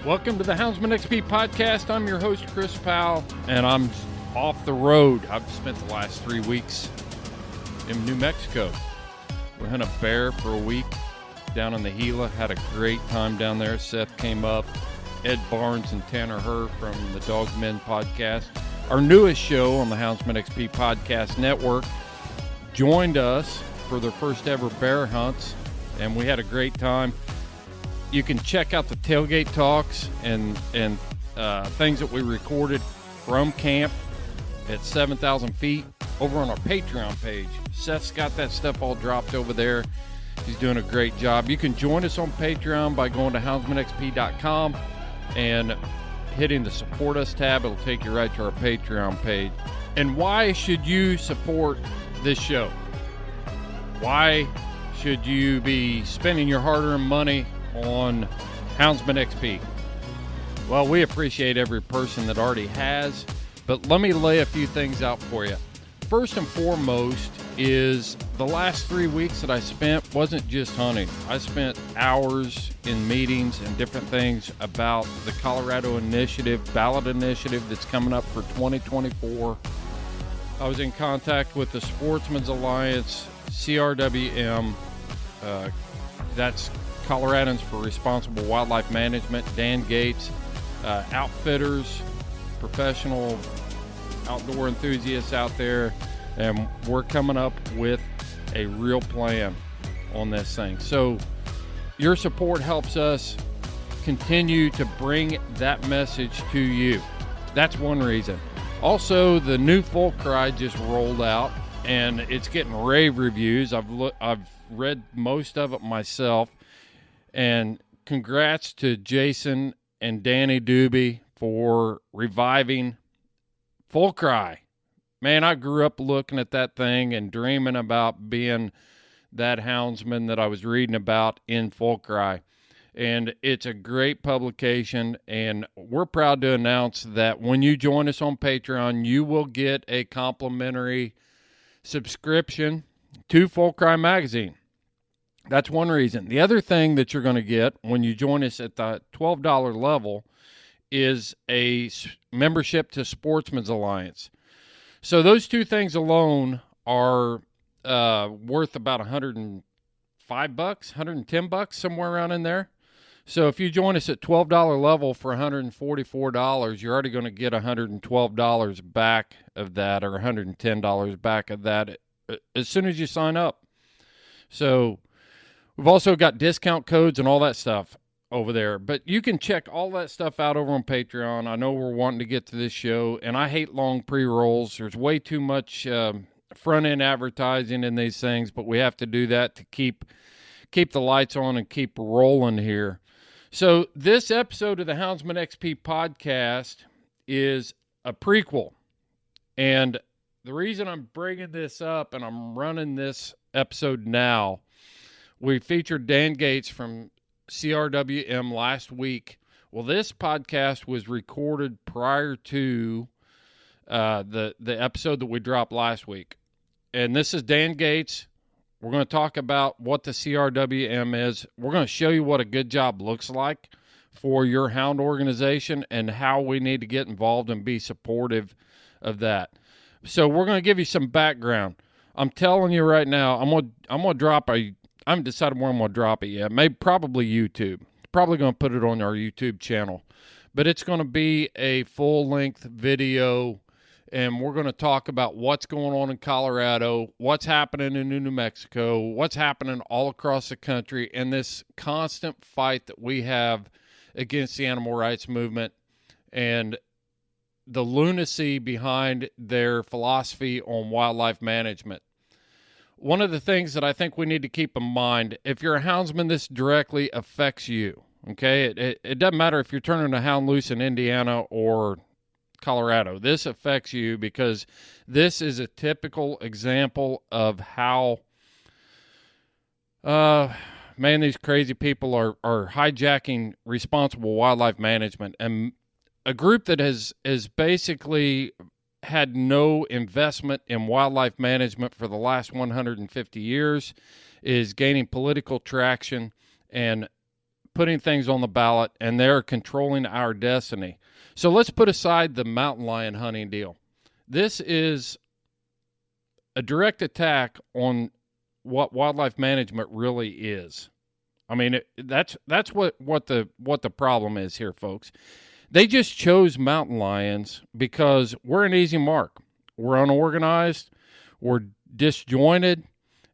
Welcome to the Houndsman XP podcast. I'm your host, Chris Powell, and I'm off the road. I've spent the last 3 weeks in New Mexico. We hunted a bear for a week down in the Gila. Had a great time down there. Seth came up. Ed Barnes and Tanner Herr from the Dogmen podcast, our newest show on the Houndsman XP podcast network, joined us for their first ever bear hunts, and we had a great time. You can check out the tailgate talks and things that we recorded from camp at 7,000 feet over on our Patreon page. Seth's got that stuff all dropped over there. He's doing a great job. You can join us on Patreon by going to houndsmanxp.com and hitting the Support Us tab. It'll take you right to our Patreon page. And why should you support this show? Why should you be spending your hard-earned money on Houndsman XP? Well, we appreciate every person that already has, but let me lay a few things out for you. First and foremost is the last 3 weeks that I spent wasn't just hunting. I spent hours in meetings and different things about the Colorado initiative, ballot initiative that's coming up for 2024. I was in contact with the Sportsmen's Alliance, C.R.W.M, that's Coloradans for Responsible Wildlife Management, Dan Gates, outfitters, professional outdoor enthusiasts out there, and we're coming up with a real plan on this thing. So your support helps us continue to bring that message to you. That's one reason. Also, the new Folk Cry just rolled out, and it's getting rave reviews. I've read most of it myself. And congrats to Jason and Danny Doobie for reviving Full Cry. Man, I grew up looking at that thing and dreaming about being that houndsman that I was reading about in Full Cry. And it's a great publication, and we're proud to announce that when you join us on Patreon, you will get a complimentary subscription to Full Cry magazine. That's one reason. The other thing that you're going to get when you join us at the $12 level is a membership to Sportsmen's Alliance. So those two things alone are worth about $105, $110, somewhere around in there. So if you join us at $12 level for $144, you're already going to get $112 back of that, or $110 back of that as soon as you sign up. So we've also got discount codes and all that stuff over there. But you can check all that stuff out over on Patreon. I know we're wanting to get to this show, and I hate long pre-rolls. There's way too much front-end advertising in these things, but we have to do that to keep the lights on and keep rolling here. So this episode of the Houndsman XP podcast is a prequel. And the reason I'm bringing this up and I'm running this episode now, we featured Dan Gates from C.R.W.M last week. Well, this podcast was recorded prior to the episode that we dropped last week. And this is Dan Gates. We're going to talk about what the C.R.W.M is. We're going to show you what a good job looks like for your hound organization and how we need to get involved and be supportive of that. So we're going to give you some background. I'm telling you right now, I'm going to drop I haven't decided where I'm going to drop it yet. Probably YouTube. Probably going to put it on our YouTube channel. But it's going to be a full-length video, and we're going to talk about what's going on in Colorado, what's happening in New Mexico, what's happening all across the country, and this constant fight that we have against the animal rights movement and the lunacy behind their philosophy on wildlife management. One of the things that I think we need to keep in mind, if you're a houndsman, this directly affects you, okay? It doesn't matter if you're turning a hound loose in Indiana or Colorado. This affects you because this is a typical example of how, these crazy people are hijacking responsible wildlife management. And a group that has basically had no investment in wildlife management for the last 150 years is gaining political traction and putting things on the ballot, and they're controlling our destiny. So let's put aside the mountain lion hunting deal. This is a direct attack on what wildlife management really is. I mean, that's what the problem is here, folks. They just chose mountain lions because we're an easy mark. We're unorganized, we're disjointed,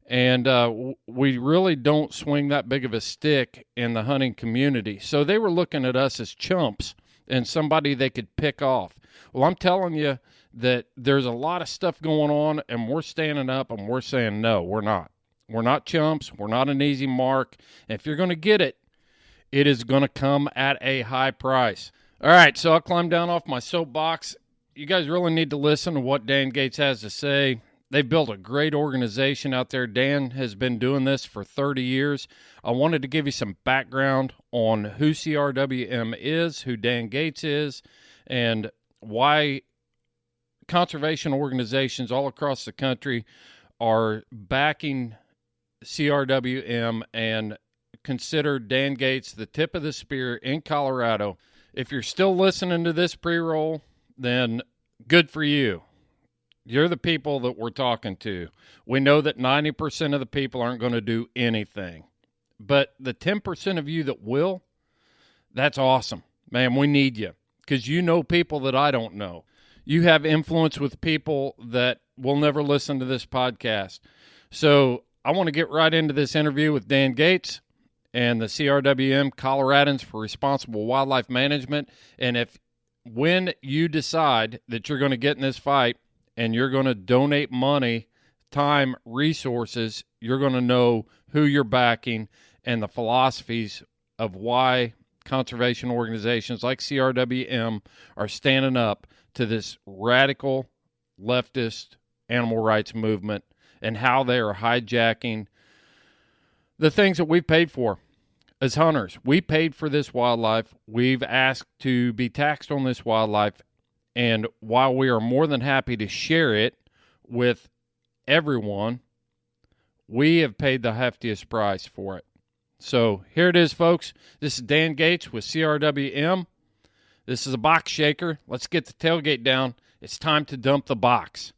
and we really don't swing that big of a stick in the hunting community. So they were looking at us as chumps and somebody they could pick off. Well, I'm telling you that there's a lot of stuff going on, and we're standing up and we're saying, no, we're not. We're not chumps. We're not an easy mark. And if you're going to get it, it is going to come at a high price. All right, so I'll climb down off my soapbox. You guys really need to listen to what Dan Gates has to say. They've built a great organization out there. Dan has been doing this for 30 years. I wanted to give you some background on who C.R.W.M is, who Dan Gates is, and why conservation organizations all across the country are backing C.R.W.M and consider Dan Gates the tip of the spear in Colorado. If you're still listening to this pre-roll, then good for you. You're the people that we're talking to. We know that 90% of the people aren't going to do anything. But the 10% of you that will, that's awesome. Man, we need you because you know people that I don't know. You have influence with people that will never listen to this podcast. So I want to get right into this interview with Dan Gates and the C.R.W.M. Coloradans for Responsible Wildlife Management. And when you decide that you're going to get in this fight and you're going to donate money, time, resources, you're going to know who you're backing and the philosophies of why conservation organizations like C.R.W.M. are standing up to this radical leftist animal rights movement and how they are hijacking the things that we've paid for as hunters. We paid for this wildlife. We've asked to be taxed on this wildlife. And while we are more than happy to share it with everyone, we have paid the heftiest price for it. So here it is, folks. This is Dan Gates with C.R.W.M. This is a box shaker. Let's get the tailgate down. It's time to dump the box.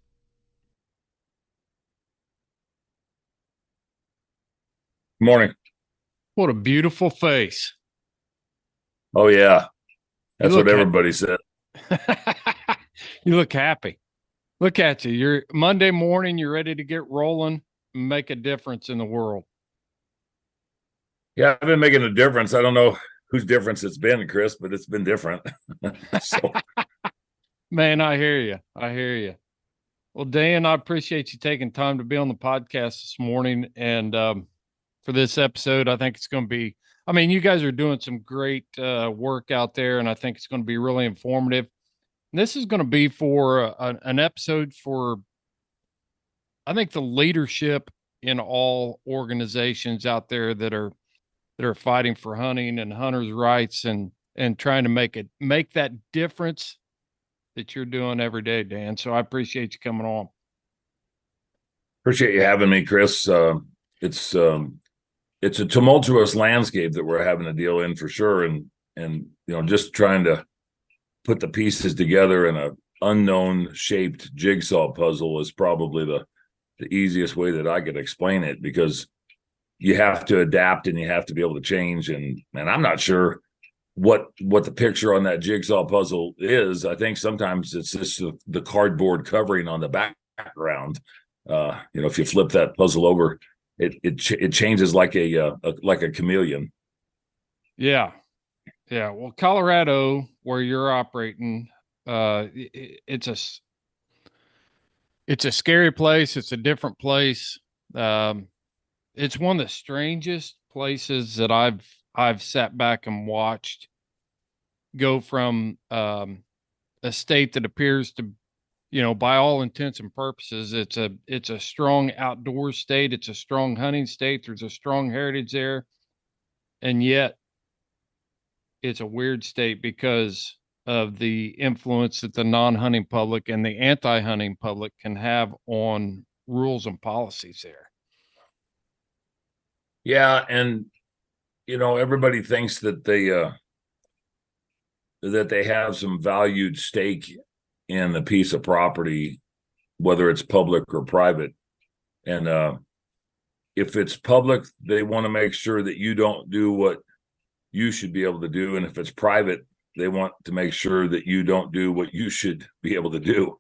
Morning. What a beautiful face. Oh, yeah. That's what everybody said. You look happy. Look at you. You're Monday morning. You're ready to get rolling and make a difference in the world. Yeah, I've been making a difference. I don't know whose difference it's been, Chris, but it's been different. Man, I hear you. I hear you. Well, Dan, I appreciate you taking time to be on the podcast this morning. And for this episode, I think it's going to be, I mean, you guys are doing some great work out there, and I think it's going to be really informative. And this is going to be for an episode for, I think, the leadership in all organizations out there that are fighting for hunting and hunters' rights and trying to make that difference that you're doing every day, Dan. So I appreciate you coming on. Appreciate you having me, Chris. It's a tumultuous landscape that we're having to deal in for sure. And just trying to put the pieces together in a unknown shaped jigsaw puzzle is probably the easiest way that I could explain it, because you have to adapt and you have to be able to change. And I'm not sure what the picture on that jigsaw puzzle is. I think sometimes it's just the cardboard covering on the background. If you flip that puzzle over, it changes like a chameleon. Yeah. Well, Colorado, where you're operating, it's a scary place. It's a different place. It's one of the strangest places that I've sat back and watched go from a state that appears to, by all intents and purposes, it's a strong outdoor state. It's a strong hunting state. There's a strong heritage there. And yet it's a weird state because of the influence that the non-hunting public and the anti-hunting public can have on rules and policies there. Yeah. And everybody thinks that they have some valued stake in a piece of property, whether it's public or private. And if it's public, they want to make sure that you don't do what you should be able to do. And if it's private, they want to make sure that you don't do what you should be able to do.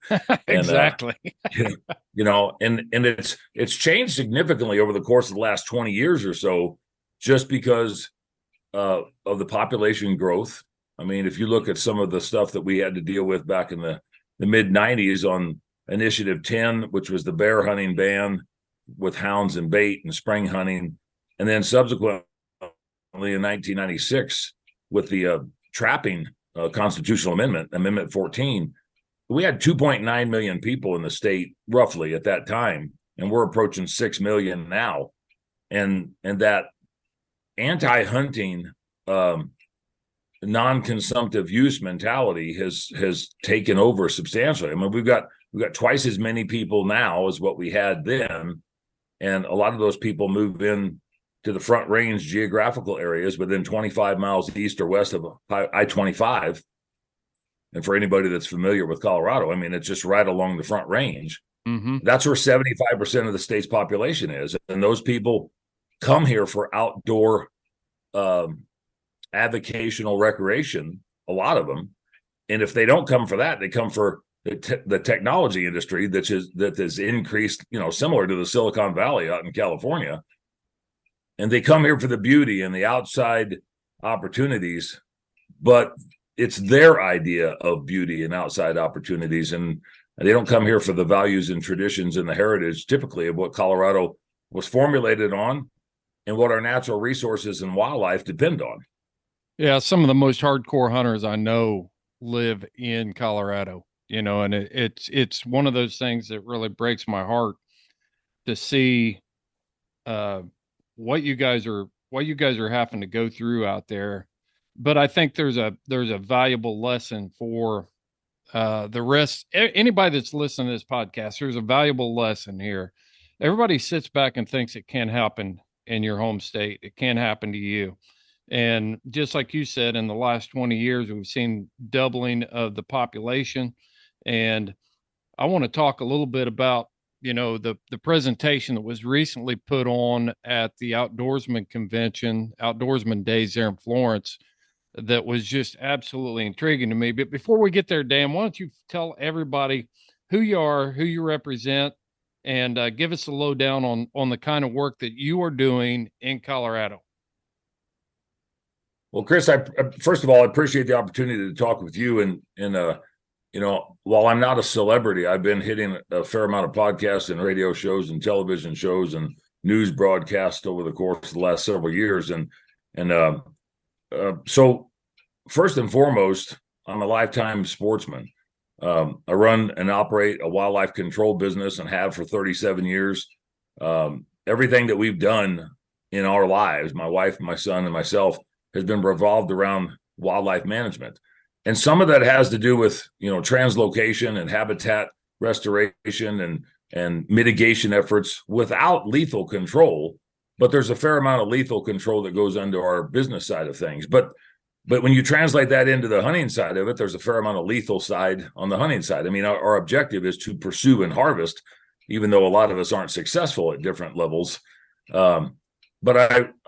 Exactly. And it's changed significantly over the course of the last 20 years or so, just because of the population growth. I mean, if you look at some of the stuff that we had to deal with back in the mid 90s on Initiative 10, which was the bear hunting ban with hounds and bait and spring hunting, and then subsequently in 1996 with the trapping constitutional amendment 14, we had 2.9 million people in the state roughly at that time, and we're approaching 6 million now. And that anti-hunting non-consumptive use mentality has taken over substantially. I mean, we've got twice as many people now as what we had then, and a lot of those people move in to the Front Range geographical areas within 25 miles east or west of I-25. And for anybody that's familiar with Colorado, I mean, it's just right along the Front Range. Mm-hmm. That's where 75% of the state's population is. And those people come here for outdoor avocational recreation, a lot of them. And if they don't come for that, they come for the technology industry that has increased, similar to the Silicon Valley out in California. And they come here for the beauty and the outside opportunities, but it's their idea of beauty and outside opportunities. And they don't come here for the values and traditions and the heritage, typically, of what Colorado was formulated on and what our natural resources and wildlife depend on. Yeah, some of the most hardcore hunters I know live in Colorado, and it's one of those things that really breaks my heart to see what you guys are having to go through out there. But I think there's a valuable lesson for the rest. Anybody that's listening to this podcast, there's a valuable lesson here. Everybody sits back and thinks it can't happen in your home state. It can't happen to you. And just like you said, in the last 20 years, we've seen doubling of the population. And I want to talk a little bit about, the presentation that was recently put on at the Outdoorsman Convention, Outdoorsman Days there in Florence, that was just absolutely intriguing to me. But before we get there, Dan, why don't you tell everybody who you are, who you represent, and give us a lowdown on the kind of work that you are doing in Colorado. Well, Chris, first of all, I appreciate the opportunity to talk with you. And while I'm not a celebrity, I've been hitting a fair amount of podcasts and radio shows and television shows and news broadcasts over the course of the last several years. So first and foremost, I'm a lifetime sportsman. I run and operate a wildlife control business and have for 37 years. Everything that we've done in our lives, my wife, my son, and myself, has been revolved around wildlife management. And some of that has to do with, translocation and habitat restoration and mitigation efforts without lethal control. But there's a fair amount of lethal control that goes into our business side of things. But when you translate that into the hunting side of it, there's a fair amount of lethal side on the hunting side. I mean, our objective is to pursue and harvest, even though a lot of us aren't successful at different levels. But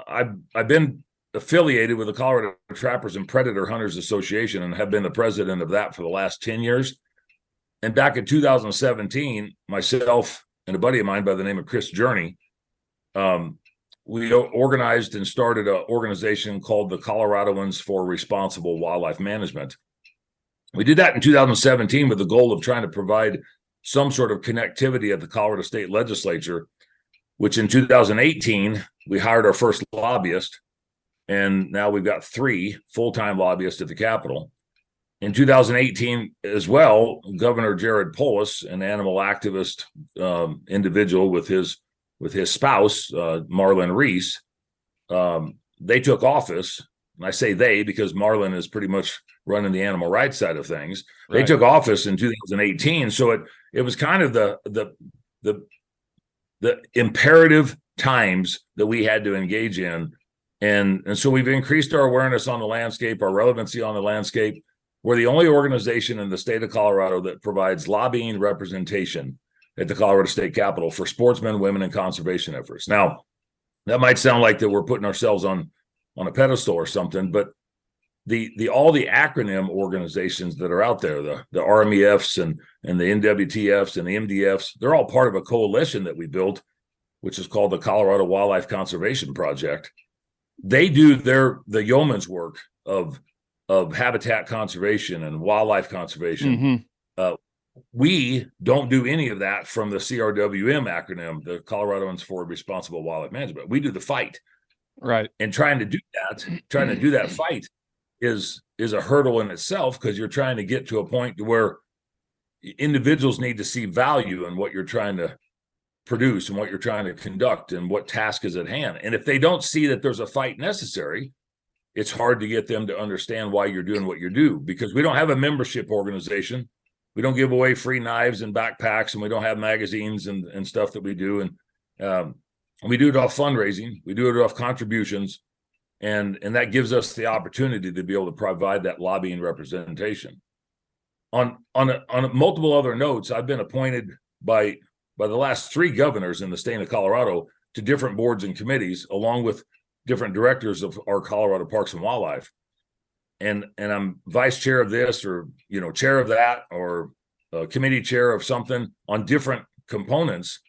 I've been affiliated with the Colorado Trappers and Predator Hunters Association and have been the president of that for the last 10 years. And back in 2017, myself and a buddy of mine by the name of Chris Journey, we organized and started an organization called the Coloradans for Responsible Wildlife Management. We did that in 2017 with the goal of trying to provide some sort of connectivity at the Colorado State Legislature, which in 2018, we hired our first lobbyist. And now we've got 3 full-time lobbyists at the Capitol. In 2018 as well, Governor Jared Polis, an animal activist individual with his spouse, Marlon Reese, they took office. And I say they because Marlon is pretty much running the animal rights side of things. Right. They took office in 2018. So it was kind of the imperative times that we had to engage in And so we've increased our awareness on the landscape, our relevancy on the landscape. We're the only organization in the state of Colorado that provides lobbying representation at the Colorado State Capitol for sportsmen, women, and conservation efforts. Now, that might sound like that we're putting ourselves on a pedestal or something, but the all the acronym organizations that are out there, the RMEFs and the NWTFs and the MDFs, they're all part of a coalition that we built, which is called the Colorado Wildlife Conservation Project. They do the yeoman's work of habitat conservation and wildlife conservation. We don't do any of that from the CRWM acronym, the Coloradans for Responsible Wildlife Management. We do the fight, right? And trying to do that fight is a hurdle in itself, because you're trying to get to a point where individuals need to see value in what you're trying to produce and what you're trying to conduct and what task is at hand. And if they don't see that there's a fight necessary, it's hard to get them to understand why you're doing what you do, because we don't have a membership organization. We don't give away free knives and backpacks, and we don't have magazines and stuff that we do. And we do it off fundraising. We do it off contributions. And that gives us the opportunity to be able to provide that lobbying representation. On multiple other notes, I've been appointed by the last 3 governors in the state of Colorado to different boards and committees, along with different directors of our Colorado Parks and Wildlife. And I'm vice chair of this, or chair of that, or committee chair of something on different components.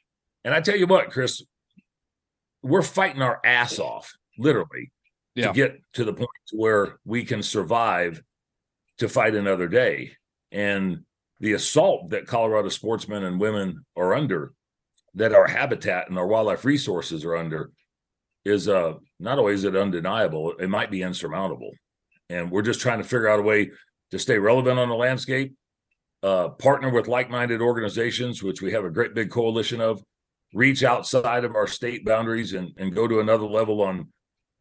And I tell you what, Chris, we're fighting our ass off, literally, to get to the point where we can survive to fight another day. And the assault that Colorado sportsmen and women are under, that our habitat and our wildlife resources are under, is not only is it undeniable, it might be insurmountable. And we're just trying to figure out a way to stay relevant on the landscape, partner with like-minded organizations, which we have a great big coalition of, reach outside of our state boundaries and go to another level on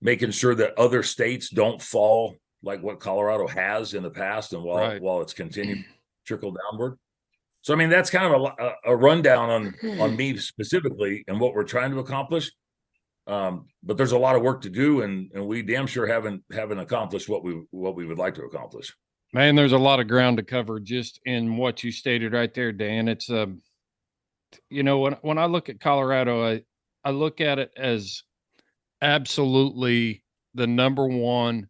making sure that other states don't fall like what Colorado has in the past, and while it's continued to trickle downward. So, I mean, that's kind of a rundown on me specifically and what we're trying to accomplish. But there's a lot of work to do, and we damn sure haven't accomplished what we would like to accomplish. Man, there's a lot of ground to cover just in what you stated right there, Dan. It's when I look at Colorado, I look at it as absolutely the number one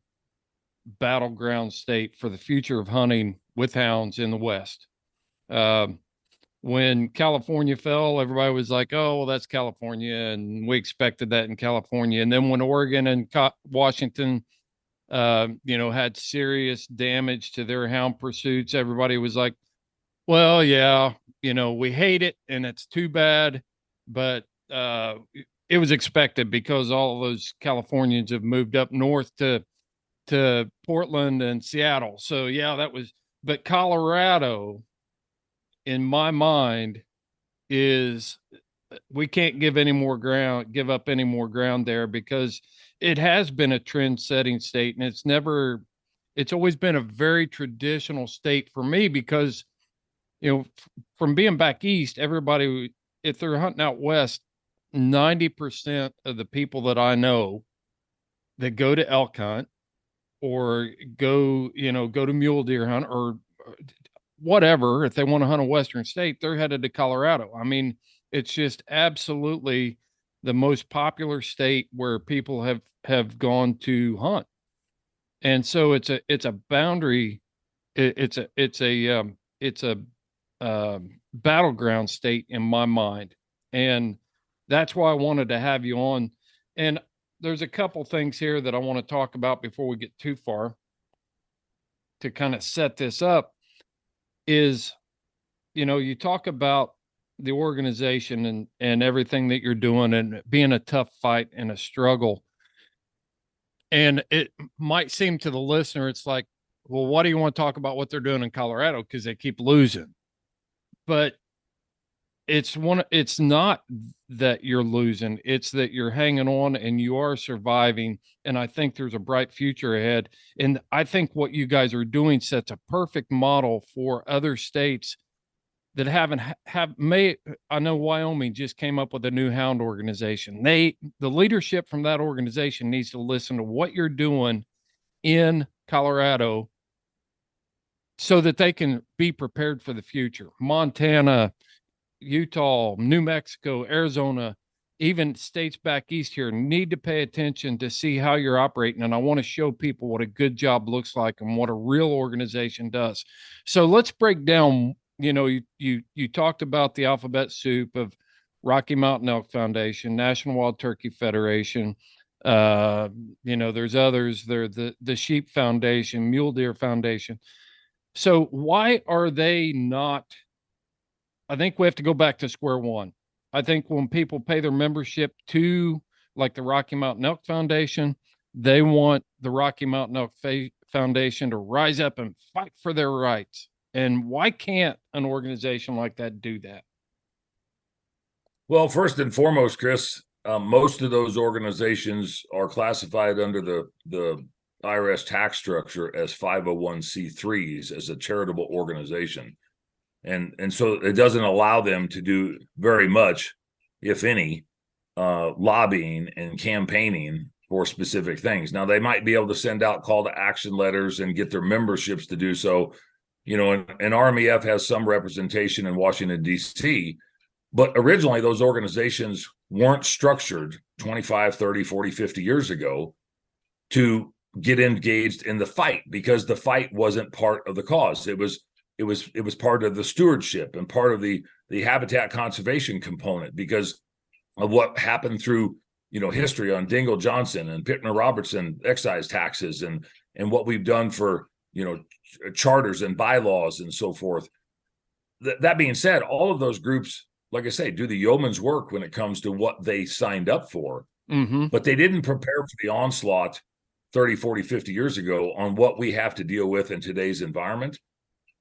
battleground state for the future of hunting with hounds in the West. When California fell, everybody was like, oh, well, that's California. And we expected that in California. And then when Oregon and Washington, had serious damage to their hound pursuits, everybody was like, well, yeah, we hate it and it's too bad, but it was expected because all of those Californians have moved up north to Portland and Seattle. So yeah, but Colorado, in my mind, is we can't give up any more ground there, because it has been a trend setting state, and it's always been a very traditional state for me, because, from being back east, everybody, if they're hunting out west, 90% of the people that I know that go to elk hunt or go to mule deer hunt or whatever, if they want to hunt a Western state, they're headed to Colorado. I mean, it's just absolutely the most popular state where people have gone to hunt. And so it's a boundary. It's a battleground state in my mind. And that's why I wanted to have you on. And there's a couple things here that I want to talk about before we get too far to kind of set this up. Is, you talk about the organization and everything that you're doing and being a tough fight and a struggle. And it might seem to the listener, it's like, well, why do you want to talk about what they're doing in Colorado? Because they keep losing. But it's not that you're losing, it's that you're hanging on and you are surviving. And I think there's a bright future ahead. And I think what you guys are doing sets a perfect model for other states that I know Wyoming just came up with a new hound organization. The leadership from that organization needs to listen to what you're doing in Colorado so that they can be prepared for the future. Montana, Utah, New Mexico, Arizona, even states back east here need to pay attention to see how you're operating. And I want to show people what a good job looks like and what a real organization does. So let's break down, you talked about the alphabet soup of Rocky Mountain Elk Foundation, National Wild Turkey Federation. There's others. There, the Sheep Foundation, Mule Deer Foundation. So why are they not? I think we have to go back to square one. I think when people pay their membership to like the Rocky Mountain Elk Foundation, they want the Rocky Mountain Elk Foundation to rise up and fight for their rights. And why can't an organization like that do that? Well, first and foremost, Chris, most of those organizations are classified under the IRS tax structure as 501c3s, as a charitable organization. And so it doesn't allow them to do very much, if any, lobbying and campaigning for specific things. Now, they might be able to send out call to action letters and get their memberships to do so. And RMEF has some representation in Washington, D.C., but originally those organizations weren't structured 25, 30, 40, 50 years ago to get engaged in the fight, because the fight wasn't part of the cause. It was part of the stewardship and part of the habitat conservation component, because of what happened through history on Dingell Johnson and Pittman Robertson excise taxes and what we've done for charters and bylaws and so forth. That being said, all of those groups, like I say, do the yeoman's work when it comes to what they signed up for, but they didn't prepare for the onslaught 30, 40, 50 years ago on what we have to deal with in today's environment.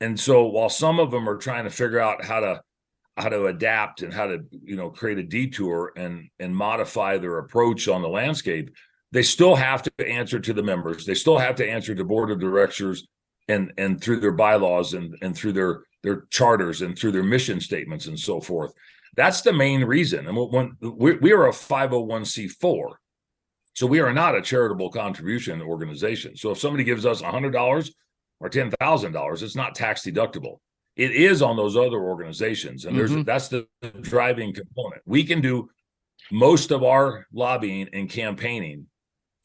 And so while some of them are trying to figure out how to adapt and how to create a detour and modify their approach on the landscape, they still have to answer to the members. They still have to answer to board of directors and through their bylaws and through their charters and through their mission statements and so forth. That's the main reason. And when we are a 501c4, so we are not a charitable contribution organization. So if somebody gives us $100 or $10,000, it's not tax deductible. It is on those other organizations, and that's the driving component. We can do most of our lobbying and campaigning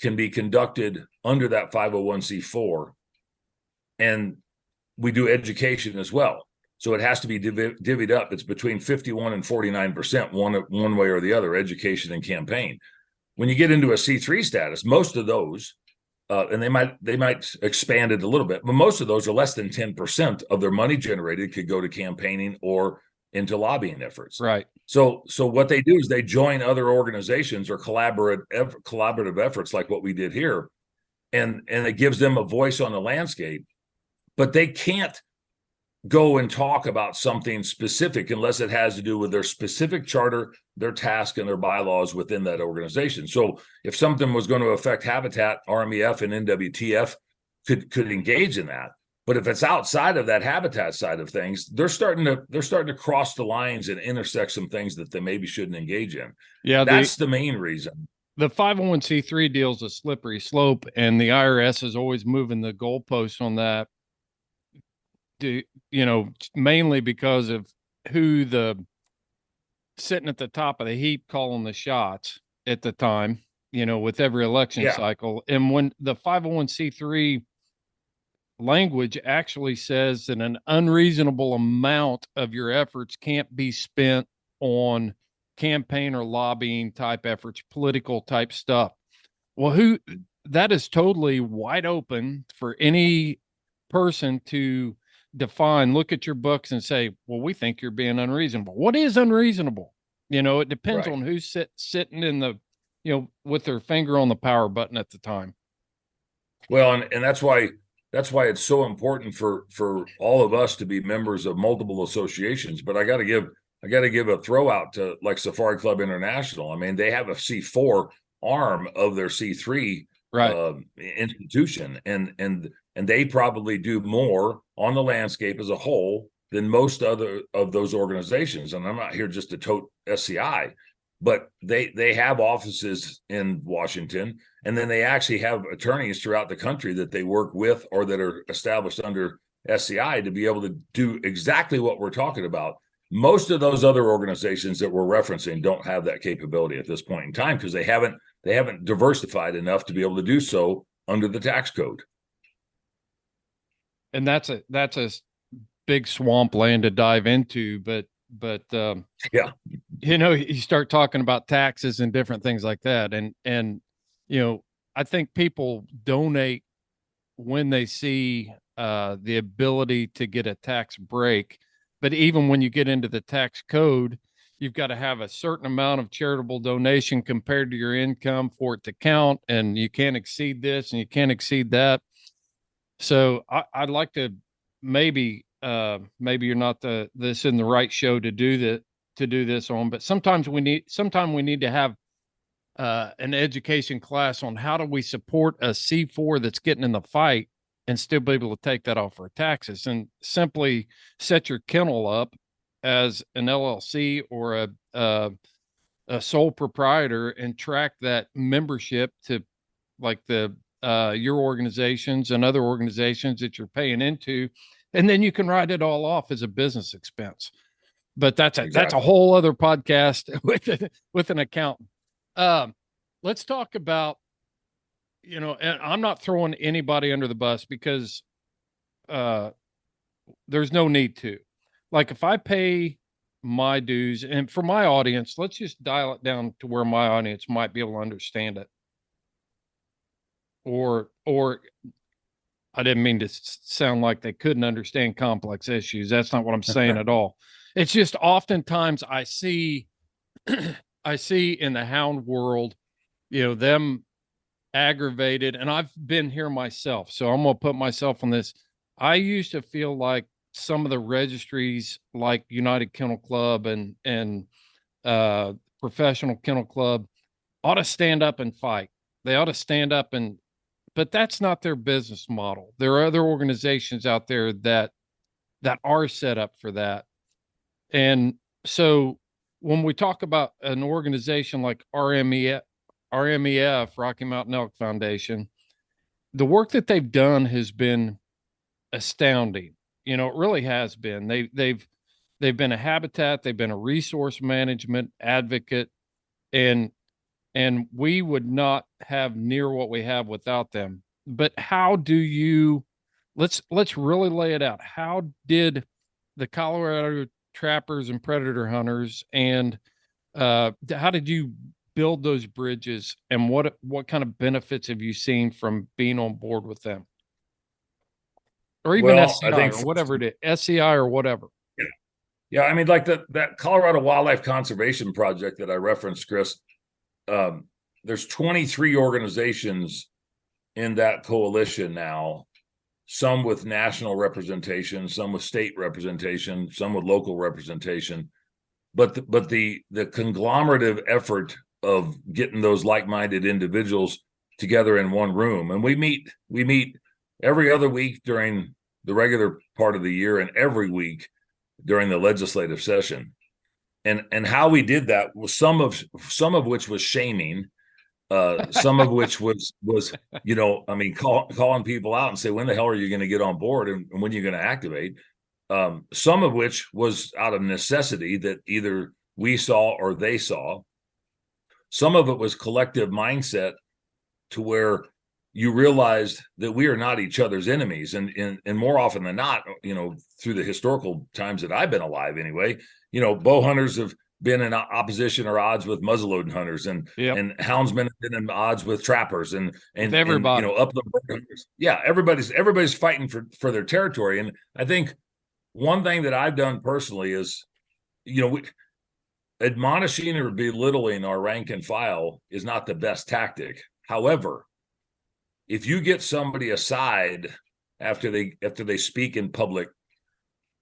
can be conducted under that 501c4, and we do education as well. So it has to be divvied up. It's between 51 and 49%, one way or the other, education and campaign. When you get into a C3 status, most of those, and they might expand it a little bit, but most of those are less than 10% of their money generated could go to campaigning or into lobbying efforts. Right. So what they do is they join other organizations or collaborative efforts like what we did here, and it gives them a voice on the landscape, but they can't go and talk about something specific unless it has to do with their specific charter, their task, and their bylaws within that organization. So if something was going to affect habitat, RMEF and NWTF could engage in that. But if it's outside of that habitat side of things, they're starting to cross the lines and intersect some things that they maybe shouldn't engage in. Yeah, that's the main reason. The 501c3 deal is a slippery slope, and the IRS is always moving the goalposts on that. Mainly because of who sitting at the top of the heap calling the shots at the time, with every election cycle. And when the 501c3 language actually says that an unreasonable amount of your efforts can't be spent on campaign or lobbying type efforts, political type stuff. Well, that is totally wide open for any person to define, look at your books and say, well, we think you're being unreasonable. What is unreasonable? It depends on who's sitting in the, with their finger on the power button at the time. Well, and that's why it's so important for all of us to be members of multiple associations. But I got to give a throw out to like Safari Club International. I mean, they have a C4 arm of their C3 institution, and they probably do more on the landscape as a whole than most other of those organizations. And I'm not here just to tote SCI, but they have offices in Washington, and then they actually have attorneys throughout the country that they work with or that are established under SCI to be able to do exactly what we're talking about. Most of those other organizations that we're referencing don't have that capability at this point in time because they haven't diversified enough to be able to do so under the tax code. And that's a big swamp land to dive into, but yeah, you start talking about taxes and different things like that, and I think people donate when they see the ability to get a tax break. But even when you get into the tax code, you've got to have a certain amount of charitable donation compared to your income for it to count, and you can't exceed this and you can't exceed that. So I'd like to maybe you're not this in the right show to do this on, but sometimes we need to have an education class on how do we support a C4 that's getting in the fight and still be able to take that off our taxes, and simply set your kennel up as an LLC or a sole proprietor and track that membership to like your organizations and other organizations that you're paying into, and then you can write it all off as a business expense. But that's a whole other podcast with an accountant. Let's talk about, and I'm not throwing anybody under the bus because there's no need to. Like if I pay my dues, and for my audience, let's just dial it down to where my audience might be able to understand it. Or I didn't mean to sound like they couldn't understand complex issues. That's not what I'm saying at all. It's just oftentimes I see in the hound world, them aggravated, and I've been here myself, so I'm going to put myself on this. I used to feel like some of the registries like United Kennel Club and Professional Kennel Club ought to stand up and fight. They ought to stand up but that's not their business model. There are other organizations out there that are set up for that. And so when we talk about an organization like RMEF, Rocky Mountain Elk Foundation, the work that they've done has been astounding. It really has been. They've been a habitat, they've been a resource management advocate, and we would not have near what we have without them. But how do you, let's really lay it out. How did the Colorado trappers and predator hunters, and how did you build those bridges, and what kind of benefits have you seen from being on board with them? Or even SCI or whatever it is, SCI or whatever. Yeah. I mean, like that Colorado Wildlife Conservation Project that I referenced, Chris, there's 23 organizations in that coalition now, some with national representation, some with state representation, some with local representation. But the conglomerative effort of getting those like-minded individuals together in one room, and we meet every other week during the regular part of the year and every week during the legislative session. And how we did that was some of which was shaming, some of which was calling people out and say, when the hell are you going to get on board, and when are you going to activate? Some of which was out of necessity that either we saw or they saw. Some of it was collective mindset, to where you realized that we are not each other's enemies. And more often than not, through the historical times that I've been alive anyway, bow hunters have been in opposition or odds with muzzleloading hunters, and houndsmen have been in odds with trappers and everybody. Upland hunters. Yeah, everybody's fighting for their territory. And I think one thing that I've done personally is, admonishing or belittling our rank and file is not the best tactic. However, if you get somebody aside after they speak in public,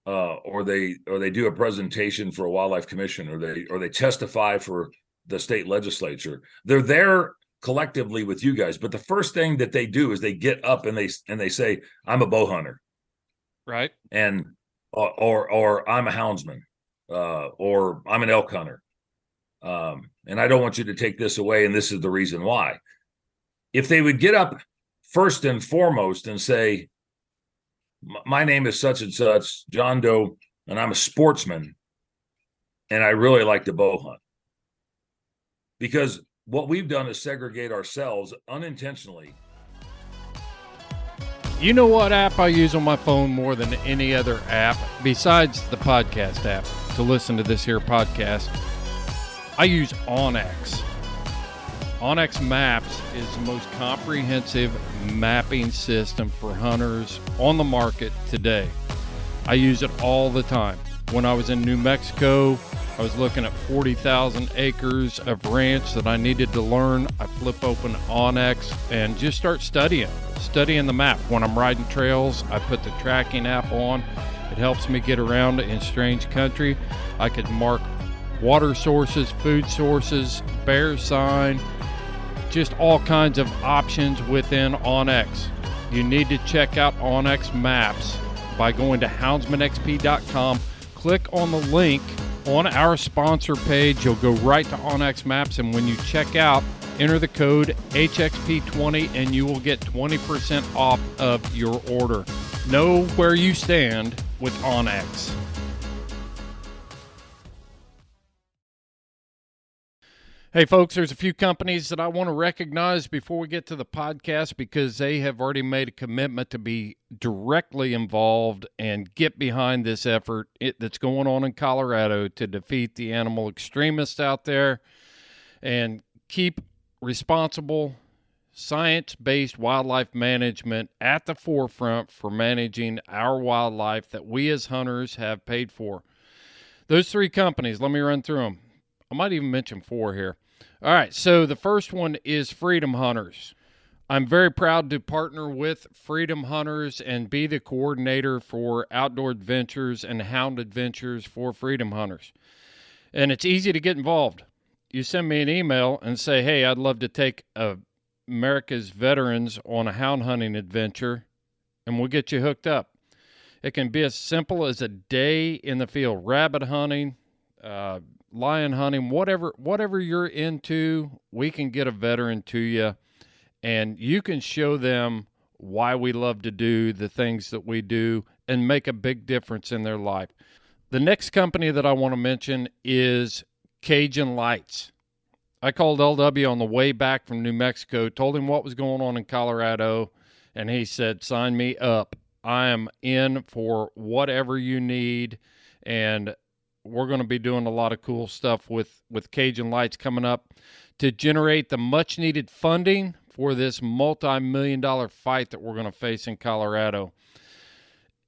or they do a presentation for a wildlife commission, or they testify for the state legislature, they're there collectively with you guys. But the first thing that they do is they get up and they say, "I'm a bow hunter," right? And or I'm a houndsman, or I'm an elk hunter, and I don't want you to take this away, and this is the reason why. If they would get up first and foremost and say, my name is such and such, John Doe, and I'm a sportsman, and I really like to bow hunt. Because what we've done is segregate ourselves unintentionally. You know what app I use on my phone more than any other app, besides the podcast app, to listen to this here podcast? I use onX. onX Maps is the most comprehensive mapping system for hunters on the market today. I use it all the time. When I was in New Mexico, I was looking at 40,000 acres of ranch that I needed to learn. I flip open onX and just start studying the map. When I'm riding trails, I put the tracking app on. It helps me get around in strange country. I could mark water sources, food sources, bear sign, just all kinds of options within onX. You need to check out onX Maps by going to houndsmanxp.com. Click on the link on our sponsor page. You'll go right to onX Maps, and when you check out, enter the code HXP20 and you will get 20% off of your order. Know where you stand with onX. Hey folks, there's a few companies that I want to recognize before we get to the podcast, because they have already made a commitment to be directly involved and get behind this effort that's going on in Colorado to defeat the animal extremists out there and keep responsible, science-based wildlife management at the forefront for managing our wildlife that we as hunters have paid for. Those three companies, let me run through them. I might even mention four here. All right, so the first one is Freedom Hunters. I'm very proud to partner with Freedom Hunters and be the coordinator for outdoor adventures and hound adventures for Freedom Hunters. And it's easy to get involved. You send me an email and say, hey, I'd love to take America's veterans on a hound hunting adventure, and we'll get you hooked up. It can be as simple as a day in the field, rabbit hunting, lion hunting, whatever you're into, we can get a veteran to you, and you can show them why we love to do the things that we do and make a big difference in their life. The next company that I want to mention is Cajun Lights. I called LW on the way back from New Mexico, told him what was going on in Colorado, and he said, sign me up. I am in for whatever you need, and we're going to be doing a lot of cool stuff with Cajun Lights coming up to generate the much-needed funding for this multi-million-dollar fight that we're going to face in Colorado.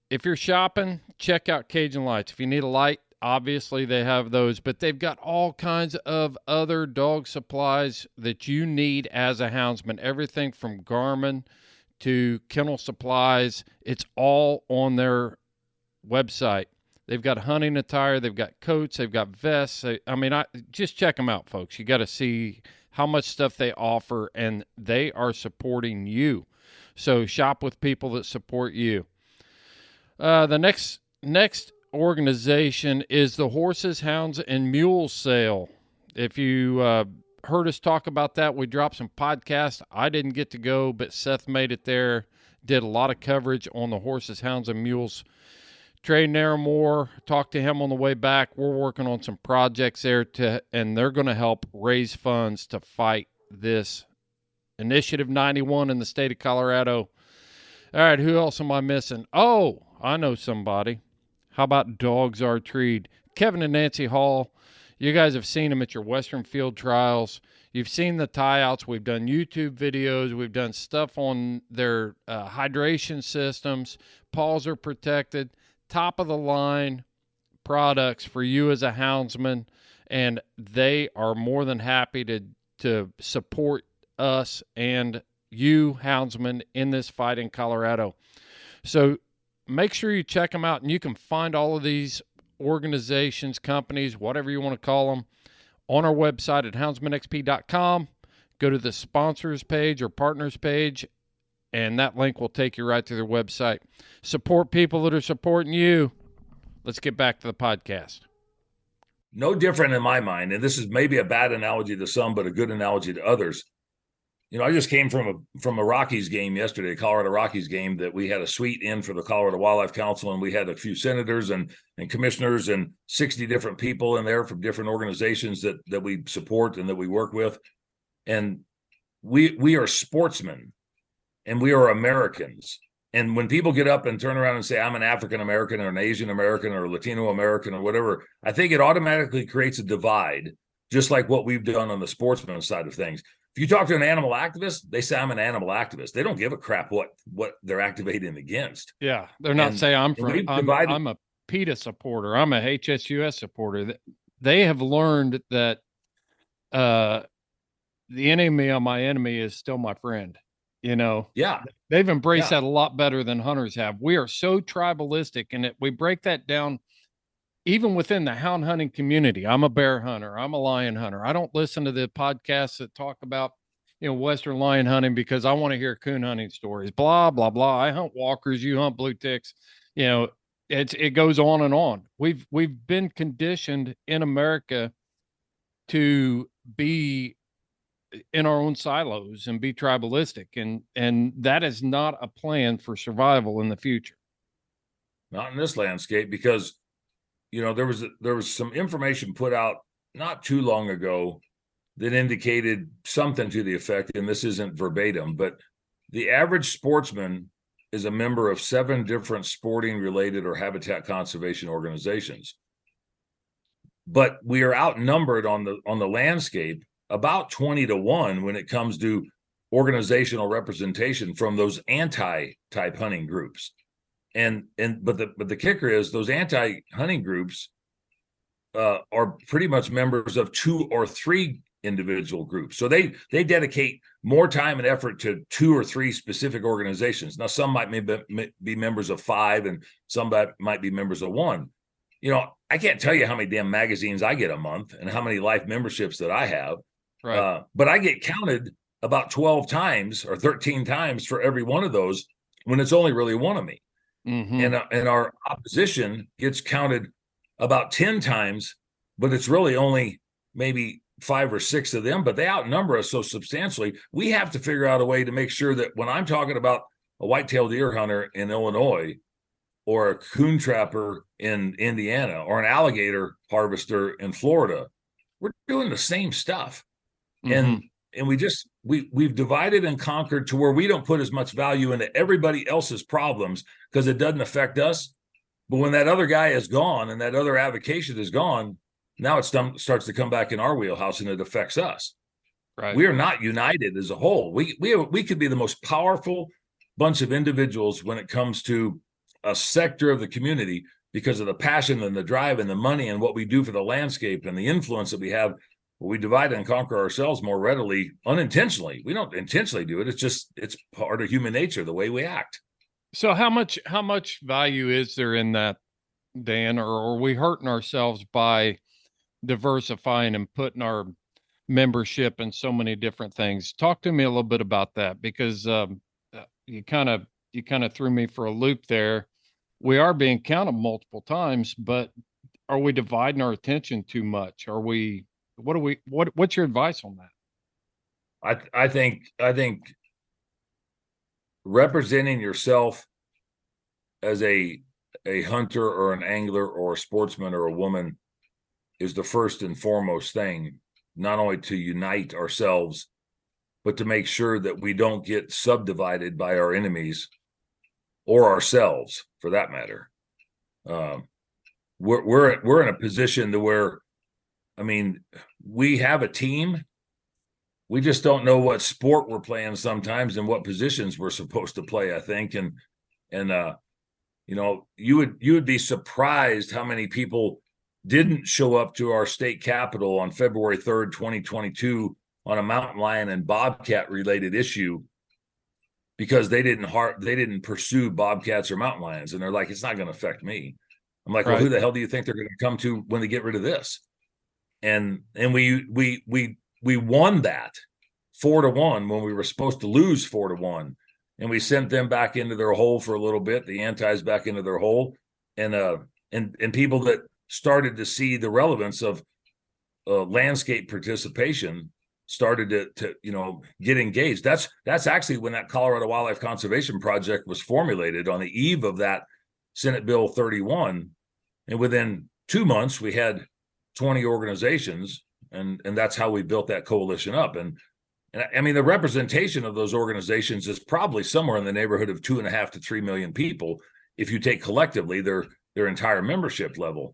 If you're shopping, check out Cajun Lights. If you need a light, obviously they have those, but they've got all kinds of other dog supplies that you need as a houndsman. Everything from Garmin to kennel supplies. It's all on their website. They've got hunting attire, they've got coats, they've got vests. Just check them out, folks. You got to see how much stuff they offer, and they are supporting you. So shop with people that support you. The next organization is the Horses, Hounds, and Mules Sale. If you heard us talk about that, we dropped some podcasts. I didn't get to go, but Seth made it there. Did a lot of coverage on the Horses, Hounds, and Mules Trey Naramore, talked to him on the way back. We're working on some projects there, and they're going to help raise funds to fight this Initiative 91 in the state of Colorado. All right, who else am I missing? Oh, I know somebody. How about Dogs Are Treed? Kevin and Nancy Hall. You guys have seen them at your Western Field Trials. You've seen the tie-outs. We've done YouTube videos. We've done stuff on their hydration systems. Paws are protected. Top-of-the-line products for you as a houndsman, and they are more than happy to support us and you, houndsmen, in this fight in Colorado. So make sure you check them out, and you can find all of these organizations, companies, whatever you want to call them, on our website at houndsmanxp.com. Go to the sponsors page or partners page, and that link will take you right to their website. Support people that are supporting you. let's get back to the podcast. No different in my mind, and this is maybe a bad analogy to some, but a good analogy to others. I just came from a Rockies game yesterday, Colorado Rockies game, that we had a suite in for the Colorado Wildlife Council, and we had a few senators and commissioners and 60 different people in there from different organizations that we support and that we work with. And we are sportsmen, and we are Americans. And when people get up and turn around and say, I'm an African American or an Asian American or Latino American or whatever, I think it automatically creates a divide, just like what we've done on the sportsman side of things. If you talk to an animal activist, they say, I'm an animal activist. They don't give a crap what they're activating against. Yeah. They're not saying I'm a PETA supporter. I'm a HSUS supporter. They have learned that the enemy of my enemy is still my friend. Yeah, they've embraced that a lot better than hunters have. We are so tribalistic, and we break that down even within the hound hunting community. I'm a bear hunter. I'm a lion hunter. I don't listen to the podcasts that talk about, Western lion hunting because I want to hear coon hunting stories, blah, blah, blah. I hunt walkers. You hunt blue ticks. It goes on and on. We've been conditioned in America to be in our own silos and be tribalistic. And that is not a plan for survival in the future. Not in this landscape, because, there was some information put out not too long ago that indicated something to the effect, and this isn't verbatim, but the average sportsman is a member of 7 different sporting related or habitat conservation organizations. But we are outnumbered on the landscape about 20-1 when it comes to organizational representation from those anti-type hunting groups. But the kicker is those anti-hunting groups are pretty much members of 2 or 3 individual groups. So they dedicate more time and effort to 2 or 3 specific organizations. Now, some might be members of 5, and some might be members of 1. I can't tell you how many damn magazines I get a month and how many life memberships that I have. Right. But I get counted about 12 times or 13 times for every one of those when it's only really one of me. Mm-hmm. And our opposition gets counted about 10 times, but it's really only maybe 5 or 6 of them, but they outnumber us so substantially. We have to figure out a way to make sure that when I'm talking about a white-tailed deer hunter in Illinois, or a coon trapper in Indiana, or an alligator harvester in Florida, we're doing the same stuff. Mm-hmm. And we've divided and conquered to where we don't put as much value into everybody else's problems because it doesn't affect us. But when that other guy is gone and that other avocation is gone, now it starts to come back in our wheelhouse and it affects us. Right. We are not united as a whole. We could be the most powerful bunch of individuals when it comes to a sector of the community because of the passion and the drive and the money and what we do for the landscape and the influence that we have. We divide and conquer ourselves more readily, unintentionally. We don't intentionally do it. It's part of human nature, the way we act. So how much value is there in that, Dan, or are we hurting ourselves by diversifying and putting our membership in so many different things? Talk to me a little bit about that, because you kind of threw me for a loop there. We are being counted multiple times, but are we dividing our attention too much? What's your advice on that? I think representing yourself as a hunter or an angler or a sportsman or a woman is the first and foremost thing, not only to unite ourselves, but to make sure that we don't get subdivided by our enemies or ourselves, for that matter. We're in a position to where, I mean, we have a team. We just don't know what sport we're playing sometimes and what positions we're supposed to play, I think. And you would be surprised how many people didn't show up to our state capitol on February 3rd, 2022 on a mountain lion and bobcat related issue because they didn't pursue bobcats or mountain lions. And they're like, it's not going to affect me. I'm like, right. Well, who the hell do you think they're going to come to when they get rid of this? And we won that 4-1 when we were supposed to lose 4-1, and we sent them back into their hole for a little bit, the antis back into their hole, and and people that started to see the relevance of landscape participation started to get engaged. That's actually when that Colorado Wildlife Conservation Project was formulated, on the eve of that Senate Bill 31, and within 2 months we had 20 organizations, and that's how we built that coalition up. And I mean, the representation of those organizations is probably somewhere in the neighborhood of 2.5 to 3 million people if you take collectively their entire membership level.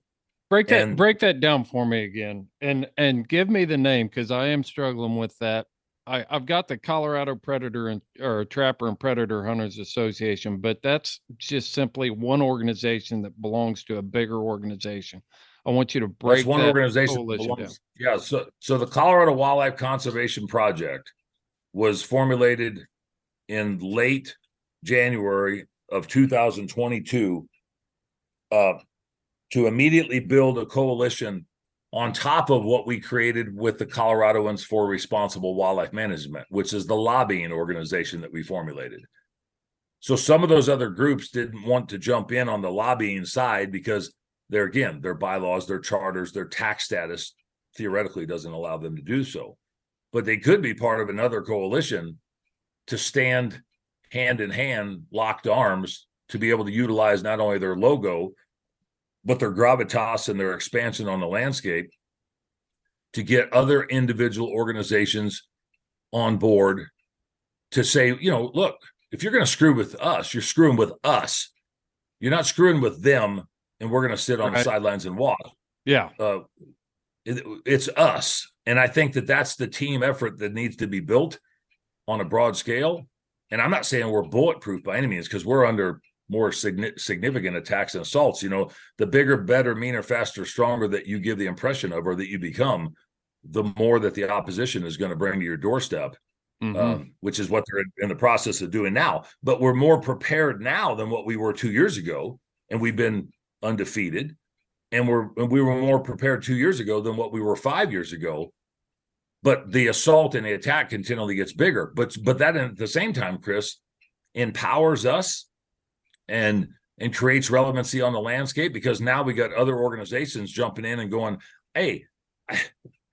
Break that down for me again, and give me the name, because I am struggling with that. I've got the Colorado Predator or Trapper and Predator Hunters Association, but that's just simply one organization that belongs to a bigger organization. I want you to break that's one that organization coalition down. Yeah, so the Colorado Wildlife Conservation Project was formulated in late January of 2022 to immediately build a coalition on top of what we created with the Coloradans for Responsible Wildlife Management, which is the lobbying organization that we formulated. So some of those other groups didn't want to jump in on the lobbying side because their bylaws, their charters, their tax status theoretically doesn't allow them to do so. But they could be part of another coalition to stand hand in hand, locked arms, to be able to utilize not only their logo, but their gravitas and their expansion on the landscape to get other individual organizations on board to say, look, if you're going to screw with us, you're screwing with us. You're not screwing with them, and we're going to sit on the sidelines and watch. Yeah. It's us. And I think that's the team effort that needs to be built on a broad scale. And I'm not saying we're bulletproof by any means, because we're under more significant attacks and assaults. The bigger, better, meaner, faster, stronger that you give the impression of, or that you become, the more that the opposition is going to bring to your doorstep, which is what they're in the process of doing now. But we're more prepared now than what we were 2 years ago, and we've been undefeated. And we were more prepared 2 years ago than what we were 5 years ago. But the assault and the attack continually gets bigger. But that, at the same time, Chris, empowers us and creates relevancy on the landscape, because now we got other organizations jumping in and going, hey,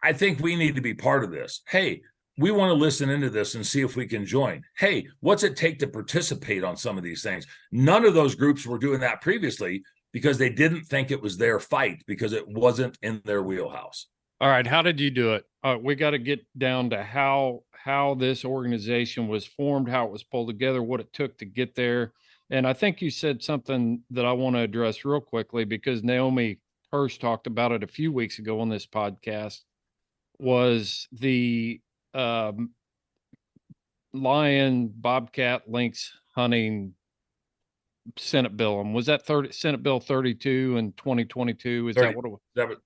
I think we need to be part of this. Hey, we want to listen into this and see if we can join. Hey, what's it take to participate on some of these things? None of those groups were doing that previously because they didn't think it was their fight, because it wasn't in their wheelhouse. All right. How did you do it? We got to get down to how this organization was formed, how it was pulled together, what it took to get there. And I think you said something that I want to address real quickly, because Naomi Hirsch talked about it a few weeks ago on this podcast, was the lion, bobcat, lynx hunting Senate bill. And was that Senate Bill 32 in 2022? Is 30, that what it was?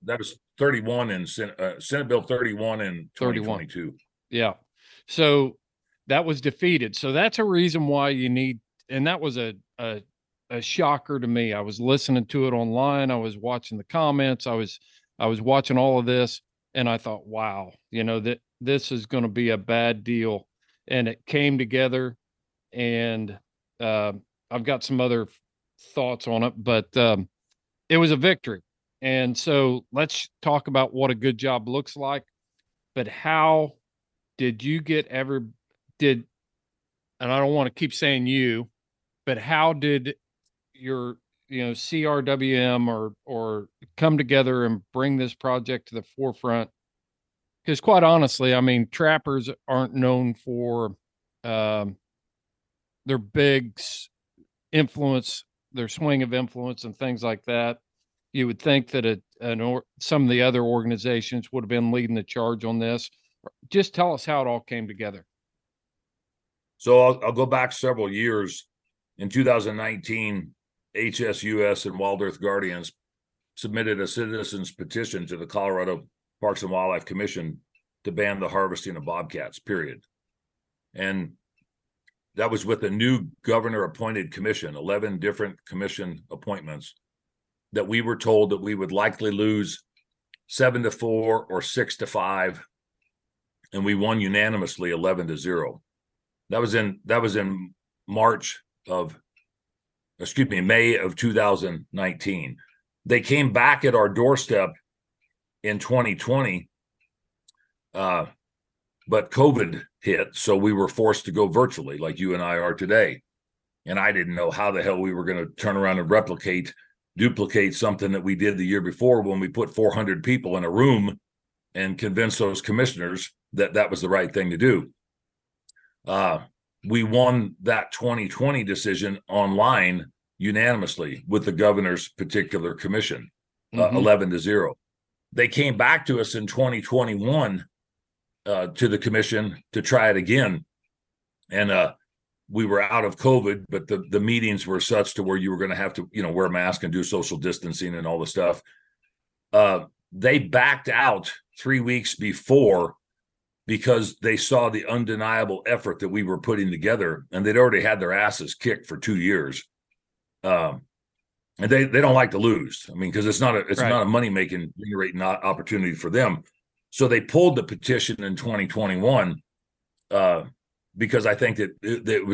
That was 31 in Senate Bill 31 in 2022. Yeah. So that was defeated. So that's a reason why you need, and that was a shocker to me. I was listening to it online. I was watching the comments. I was watching all of this, and I thought, wow, that this is going to be a bad deal. And it came together, and I've got some other thoughts on it, but it was a victory. And so let's talk about what a good job looks like. But how did you and I don't want to keep saying you, but how did your CRWM or come together and bring this project to the forefront? Because quite honestly, I mean, trappers aren't known for their big influence, their swing of influence and things like that. You would think that some of the other organizations would have been leading the charge on this. Just tell us how it all came together. So I'll go back several years. In 2019, HSUS and Wild Earth Guardians submitted a citizens petition to the Colorado Parks and Wildlife Commission to ban the harvesting of bobcats, period. And that was with a new governor-appointed commission, 11 different commission appointments, that we were told that we would likely lose 7-4 or 6-5, and we won unanimously 11-0. That was in May of 2019. They came back at our doorstep in 2020, but COVID hit, so we were forced to go virtually, like you and I are today. And I didn't know how the hell we were going to turn around and duplicate something that we did the year before when we put 400 people in a room and convinced those commissioners that that was the right thing to do. We won that 2020 decision online unanimously with the governor's particular commission, 11-0. They came back to us in 2021 to the commission to try it again. And we were out of COVID, but the meetings were such to where you were going to have to, wear a mask and do social distancing and all the stuff. They backed out 3 weeks before because they saw the undeniable effort that we were putting together, and they'd already had their asses kicked for 2 years. And they don't like to lose. I mean, because it's not a money-making, generating opportunity for them. So they pulled the petition in 2021 because I think that it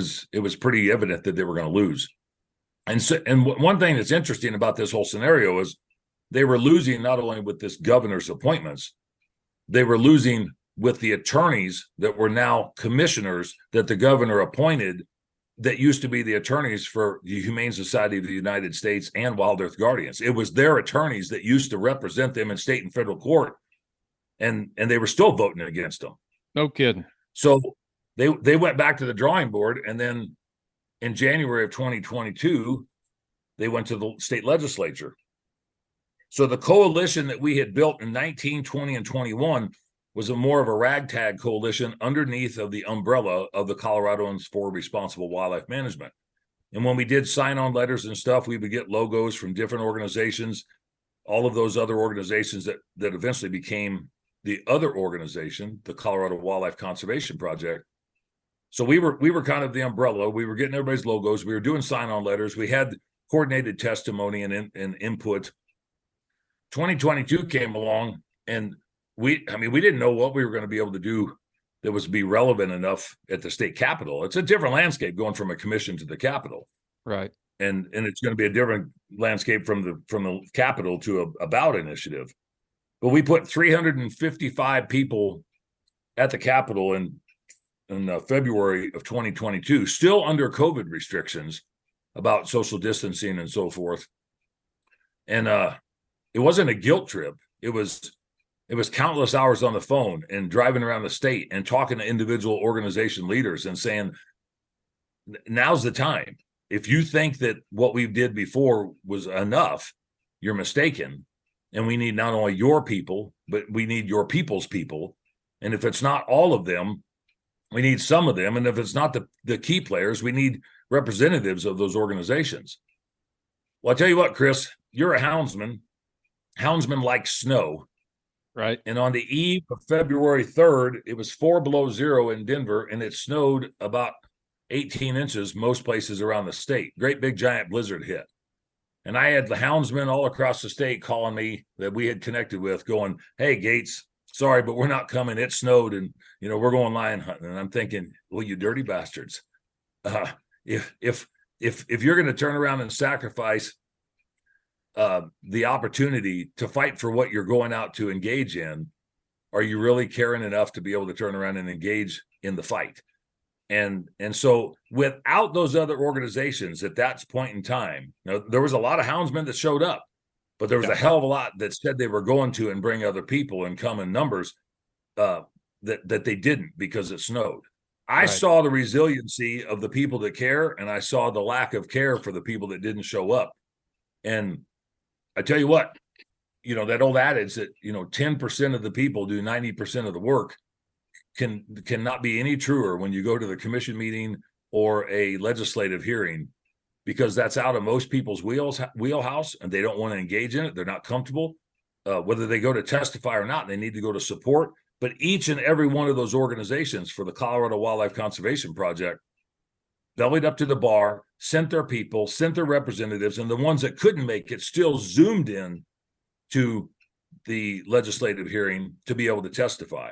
was pretty evident that they were going to lose. And one thing that's interesting about this whole scenario is they were losing not only with this governor's appointments, they were losing with the attorneys that were now commissioners that the governor appointed that used to be the attorneys for the Humane Society of the United States and Wild Earth Guardians. It was their attorneys that used to represent them in state and federal court, and they were still voting against them. No kidding. So they went back to the drawing board, and then in January of 2022, they went to the state legislature. So the coalition that we had built in 19, 20, and 21 was more of a ragtag coalition underneath of the umbrella of the Coloradans for Responsible Wildlife Management. And when we did sign-on letters and stuff, we would get logos from different organizations, all of those other organizations that eventually became the other organization, the Colorado Wildlife Conservation Project. So we were kind of the umbrella. We were getting everybody's logos. We were doing sign-on letters. We had coordinated testimony and input. 2022 came along, and we didn't know what we were going to be able to do that was be relevant enough at the state capitol. It's a different landscape going from a commission to the capitol, right? And it's going to be a different landscape from the capitol to a ballot initiative. But we put 355 people at the capitol in February of 2022, still under COVID restrictions about social distancing and so forth. And it wasn't a guilt trip. It was countless hours on the phone and driving around the state and talking to individual organization leaders and saying, now's the time. If you think that what we did before was enough, you're mistaken. And we need not only your people, but we need your people's people. And if it's not all of them, we need some of them. And if it's not the key players, we need representatives of those organizations. Well, I'll tell you what, Chris, you're a houndsman. Houndsmen like snow. Right. And on the eve of February 3rd, it was 4 below zero in Denver, and it snowed about 18 inches most places around the state. Great big giant blizzard hit. And I had the houndsmen all across the state calling me that we had connected with going, hey, Gates, sorry, but we're not coming. It snowed, and, we're going lion hunting. And I'm thinking, well, you dirty bastards. If you're going to turn around and sacrifice the opportunity to fight for what you're going out to engage in, are you really caring enough to be able to turn around and engage in the fight? And so without those other organizations at that point in time, there was a lot of houndsmen that showed up, but there was a hell of a lot that said they were going to and bring other people and come in numbers that they didn't because it snowed. I saw the resiliency of the people that care, and I saw the lack of care for the people that didn't show up. And I tell you what, that old adage that, 10% of the people do 90% of the work cannot be any truer when you go to the commission meeting or a legislative hearing, because that's out of most people's wheelhouse, and they don't want to engage in it. They're not comfortable. Whether they go to testify or not, they need to go to support. But each and every one of those organizations for the Colorado Wildlife Conservation Project bellied up to the bar, sent their people, sent their representatives, and the ones that couldn't make it still zoomed in to the legislative hearing to be able to testify.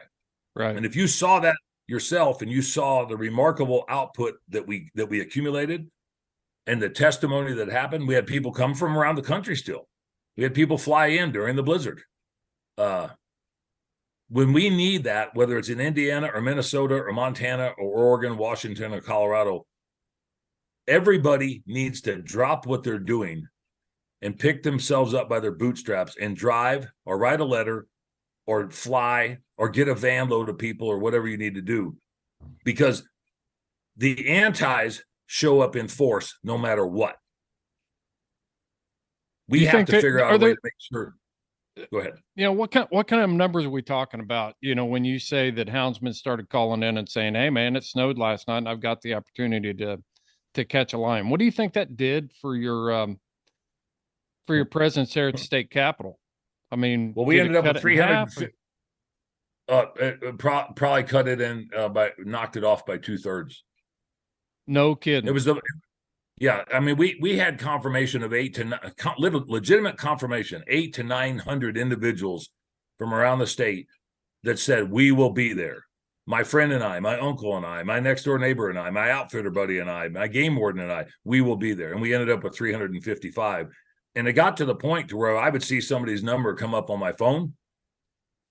Right. And if you saw that yourself and you saw the remarkable output that we accumulated and the testimony that happened, we had people come from around the country still. We had people fly in during the blizzard. When we need that, whether it's in Indiana or Minnesota or Montana or Oregon, Washington or Colorado, everybody needs to drop what they're doing and pick themselves up by their bootstraps and drive or write a letter or fly or get a van load of people or whatever you need to do, because the antis show up in force no matter what. We have to figure out a way to make sure. Go ahead. What kind of numbers are we talking about? When you say that Houndsman started calling in and saying, "Hey man, it snowed last night and I've got the opportunity to catch a lion." What do you think that did for your presence there at the state capitol? I mean, well, we ended up with 300. Probably cut it in knocked it off by 2/3. No kidding. It was yeah. I mean, we had confirmation of legitimate confirmation, 800 to 900 individuals from around the state that said we will be there. My friend and I, my uncle and I, my next door neighbor and I, my outfitter buddy and I, my game warden and I, we will be there. And we ended up with 355. And it got to the point to where I would see somebody's number come up on my phone.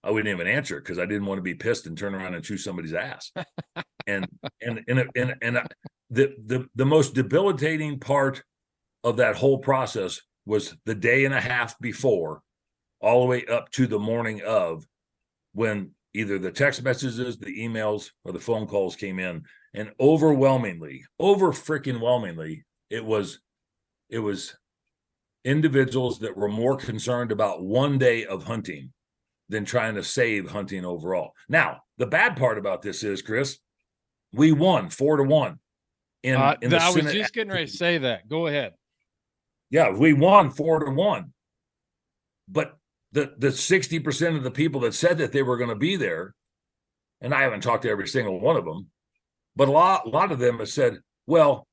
I wouldn't even answer it because I didn't want to be pissed and turn around and chew somebody's ass. and the most debilitating part of that whole process was the day and a half before, all the way up to the morning of, when either the text messages, the emails, or the phone calls came in, and overwhelmingly, it was individuals that were more concerned about one day of hunting than trying to save hunting overall. Now, the bad part about this is, Chris, we won 4-1. I was just getting ready to say that. Go ahead. Yeah, we won 4-1. But the 60% of the people that said that they were going to be there, and I haven't talked to every single one of them, but a lot of them have said, well,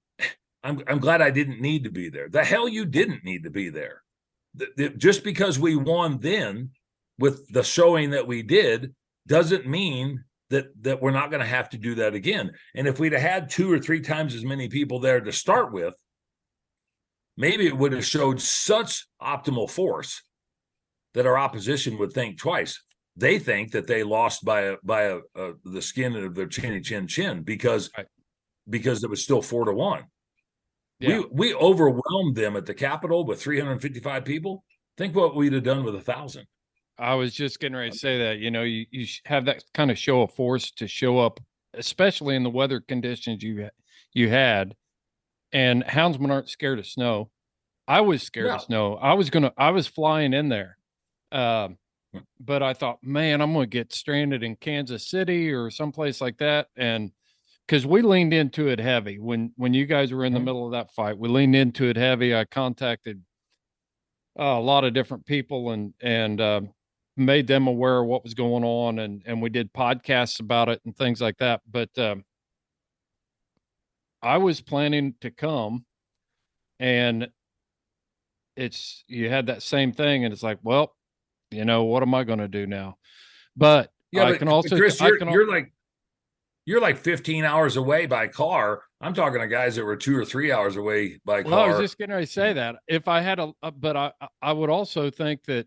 I'm glad I didn't need to be there. The hell you didn't need to be there. Just because we won then with the showing that we did doesn't mean that we're not going to have to do that again. And if we'd have had 2 or 3 times as many people there to start with, maybe it would have showed such optimal force that our opposition would think twice. They think that they lost by the skin of their chin because it was still 4-1. Yeah. We overwhelmed them at the Capitol with 355 people. Think what we'd have done with 1,000. I was just getting ready to say that. You have that kind of show of force to show up, especially in the weather conditions you had. And houndsmen aren't scared of snow. I was scared of snow. I was flying in there. But I thought, man, I'm going to get stranded in Kansas City or someplace like that. And because we leaned into it heavy when you guys were in the middle of that fight, we leaned into it heavy. I contacted a lot of different people and made them aware of what was going on. And we did podcasts about it and things like that. But I was planning to come, and you had that same thing. And it's like, well, what am I going to do now? But yeah, I can also, Chris, you're like 15 hours away by car. I'm talking to guys that were 2 or 3 hours away by car. Well, I was just getting ready to say that if I had but I would also think that,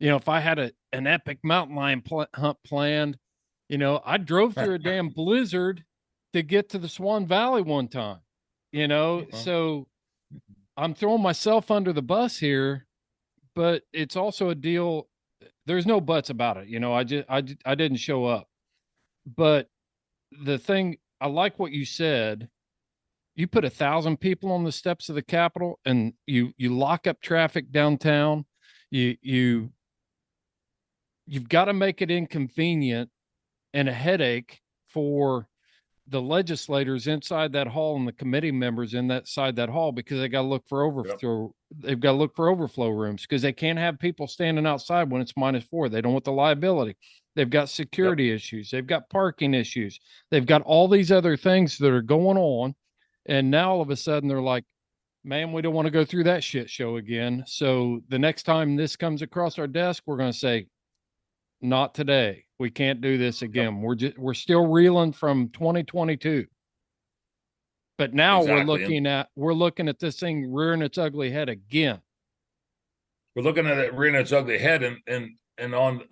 if I had an epic mountain lion hunt planned, I drove through a damn blizzard to get to the Swan Valley one time, so I'm throwing myself under the bus here, but it's also a deal. There's no buts about it. I didn't show up, but the thing, I like what you said. You put 1,000 people on the steps of the Capitol and you lock up traffic downtown. You've got to make it inconvenient and a headache for the legislators inside that hall and the committee members inside that hall, because they got to look for overflow. Yep. They've got to look for overflow rooms because they can't have people standing outside when it's -4. They don't want the liability. They've got security issues. They've got parking issues. They've got all these other things that are going on. And now all of a sudden they're like, man, we don't want to go through that shit show again. So the next time this comes across our desk, we're going to say, not today. We can't do this again. Yep. We're still reeling from 2022. But now we're looking at this thing rearing its ugly head again. we're looking at it rearing its ugly head, and on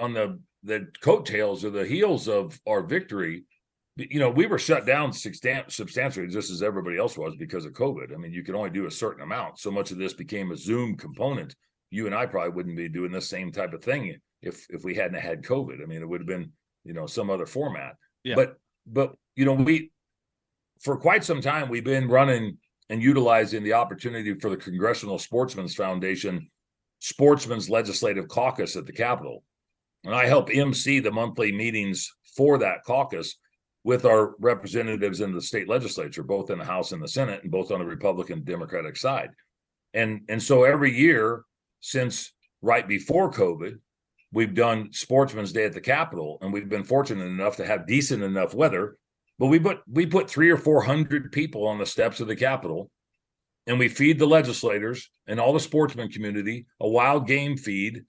the coattails or the heels of our victory, we were shut down substantially just as everybody else was because of COVID. I mean, you can only do a certain amount. So much of this became a Zoom component. You and I probably wouldn't be doing the same type of thing if we hadn't had COVID. I mean, it would have been, some other format. Yeah. But we, for quite some time, we've been running and utilizing the opportunity for the Congressional Sportsmen's Foundation Sportsmen's Legislative Caucus at the Capitol. And I help MC the monthly meetings for that caucus with our representatives in the state legislature, both in the House and the Senate, and both on the Republican Democratic side. And so every year since right before COVID, we've done Sportsman's Day at the Capitol, and we've been fortunate enough to have decent enough weather. But we put 300 or 400 people on the steps of the Capitol, and we feed the legislators and all the sportsman community a wild game feed.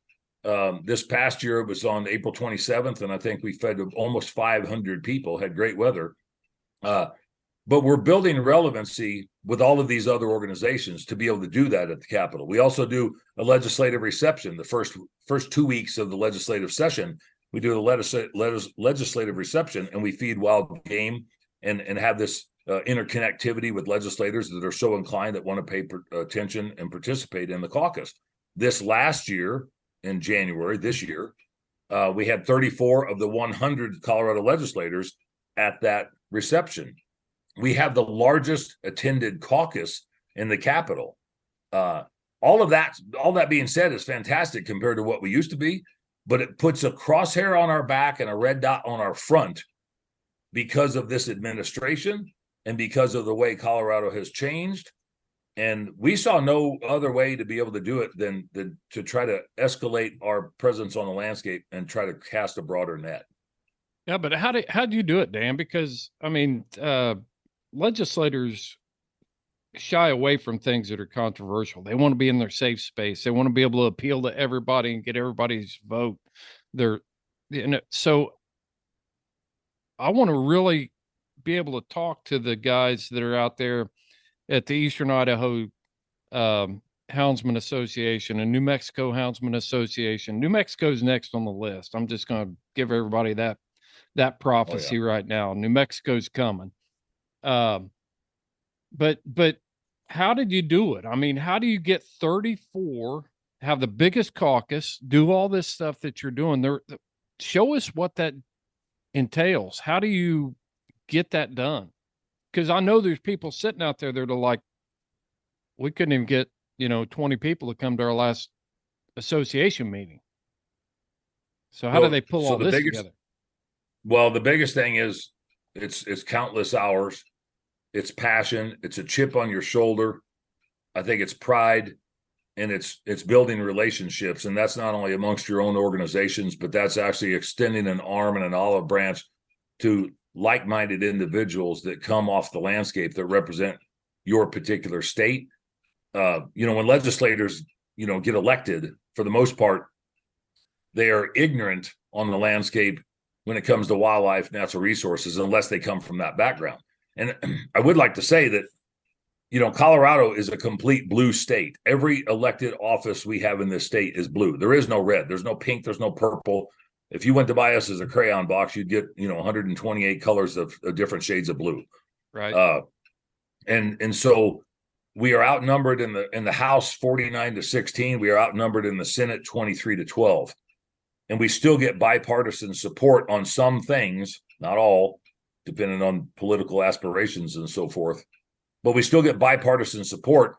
This past year, it was on April 27th, and I think we fed almost 500 people, had great weather. But we're building relevancy with all of these other organizations to be able to do that at the Capitol. We also do a legislative reception. The first 2 weeks of the legislative session, we do a legislative reception, and we feed wild game and have this interconnectivity with legislators that are so inclined that want to pay attention and participate in the caucus. This last year, in January this year, we had 34 of the 100 Colorado legislators at that reception. We have the largest attended caucus in the Capitol. All that being said is fantastic compared to what we used to be, but it puts a crosshair on our back and a red dot on our front because of this administration and because of the way Colorado has changed. And we saw no other way to be able to do it than to try to escalate our presence on the landscape and try to cast a broader net. Yeah, but how do you do it, Dan? Because I mean, legislators shy away from things that are controversial. They want to be in their safe space. They want to be able to appeal to everybody and get everybody's vote. So I want to really be able to talk to the guys that are out there at the Eastern Idaho Houndsman Association and New Mexico Houndsman Association. New Mexico's next on the list. I'm just going to give everybody that prophecy right now. New Mexico's coming. But how did you do it? I mean, how do you get 34, have the biggest caucus, do all this stuff that you're doing? Show us what that entails. How do you get that done? Because I know there's people sitting out there that are like, we couldn't even get, 20 people to come to our last association meeting. So how do they pull all this together? Well, the biggest thing is it's countless hours. It's passion. It's a chip on your shoulder. I think it's pride, and it's building relationships. And that's not only amongst your own organizations, but that's actually extending an arm and an olive branch to like-minded individuals that come off the landscape that represent your particular state. When legislators, get elected, for the most part, they are ignorant on the landscape when it comes to wildlife, natural resources, unless they come from that background. And I would like to say that, Colorado is a complete blue state. Every elected office we have in this state is blue. There is no red. There's no pink. There's no purple. If you went to buy us as a crayon box, you'd get, 128 colors of different shades of blue. Right. And so we are outnumbered in the House 49-16. We are outnumbered in the Senate 23-12. And we still get bipartisan support on some things, not all, depending on political aspirations and so forth. But we still get bipartisan support.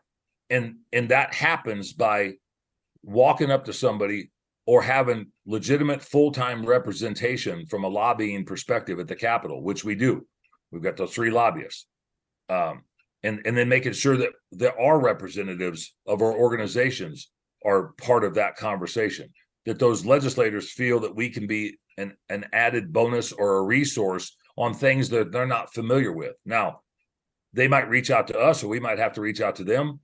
And that happens by walking up to somebody or having legitimate full-time representation from a lobbying perspective at the Capitol, which we do. We've got those 3 lobbyists. And then making sure that there are representatives of our organizations are part of that conversation, that those legislators feel that we can be an added bonus or a resource on things that they're not familiar with. Now, they might reach out to us or we might have to reach out to them,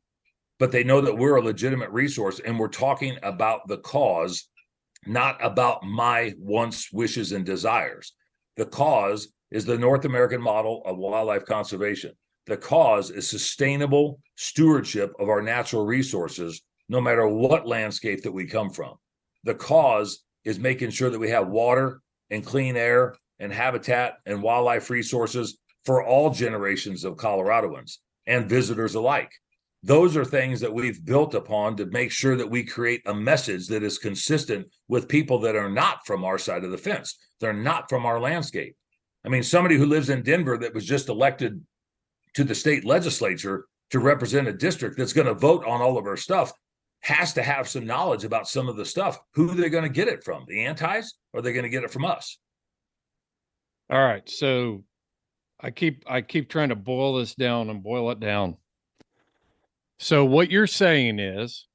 but they know that we're a legitimate resource and we're talking about the cause, not about my wants, wishes, and desires. The cause is the North American model of wildlife conservation. The cause is sustainable stewardship of our natural resources, no matter what landscape that we come from. The cause is making sure that we have water and clean air and habitat and wildlife resources for all generations of Coloradoans and visitors alike. Those are things that we've built upon to make sure that we create a message that is consistent with people that are not from our side of the fence. They're not from our landscape. I mean, somebody who lives in Denver that was just elected to the state legislature to represent a district that's going to vote on all of our stuff has to have some knowledge about some of the stuff. Who are they going to get it from? The antis, or are they going to get it from us? All right. So I keep trying to boil this down and boil it down. So what you're saying is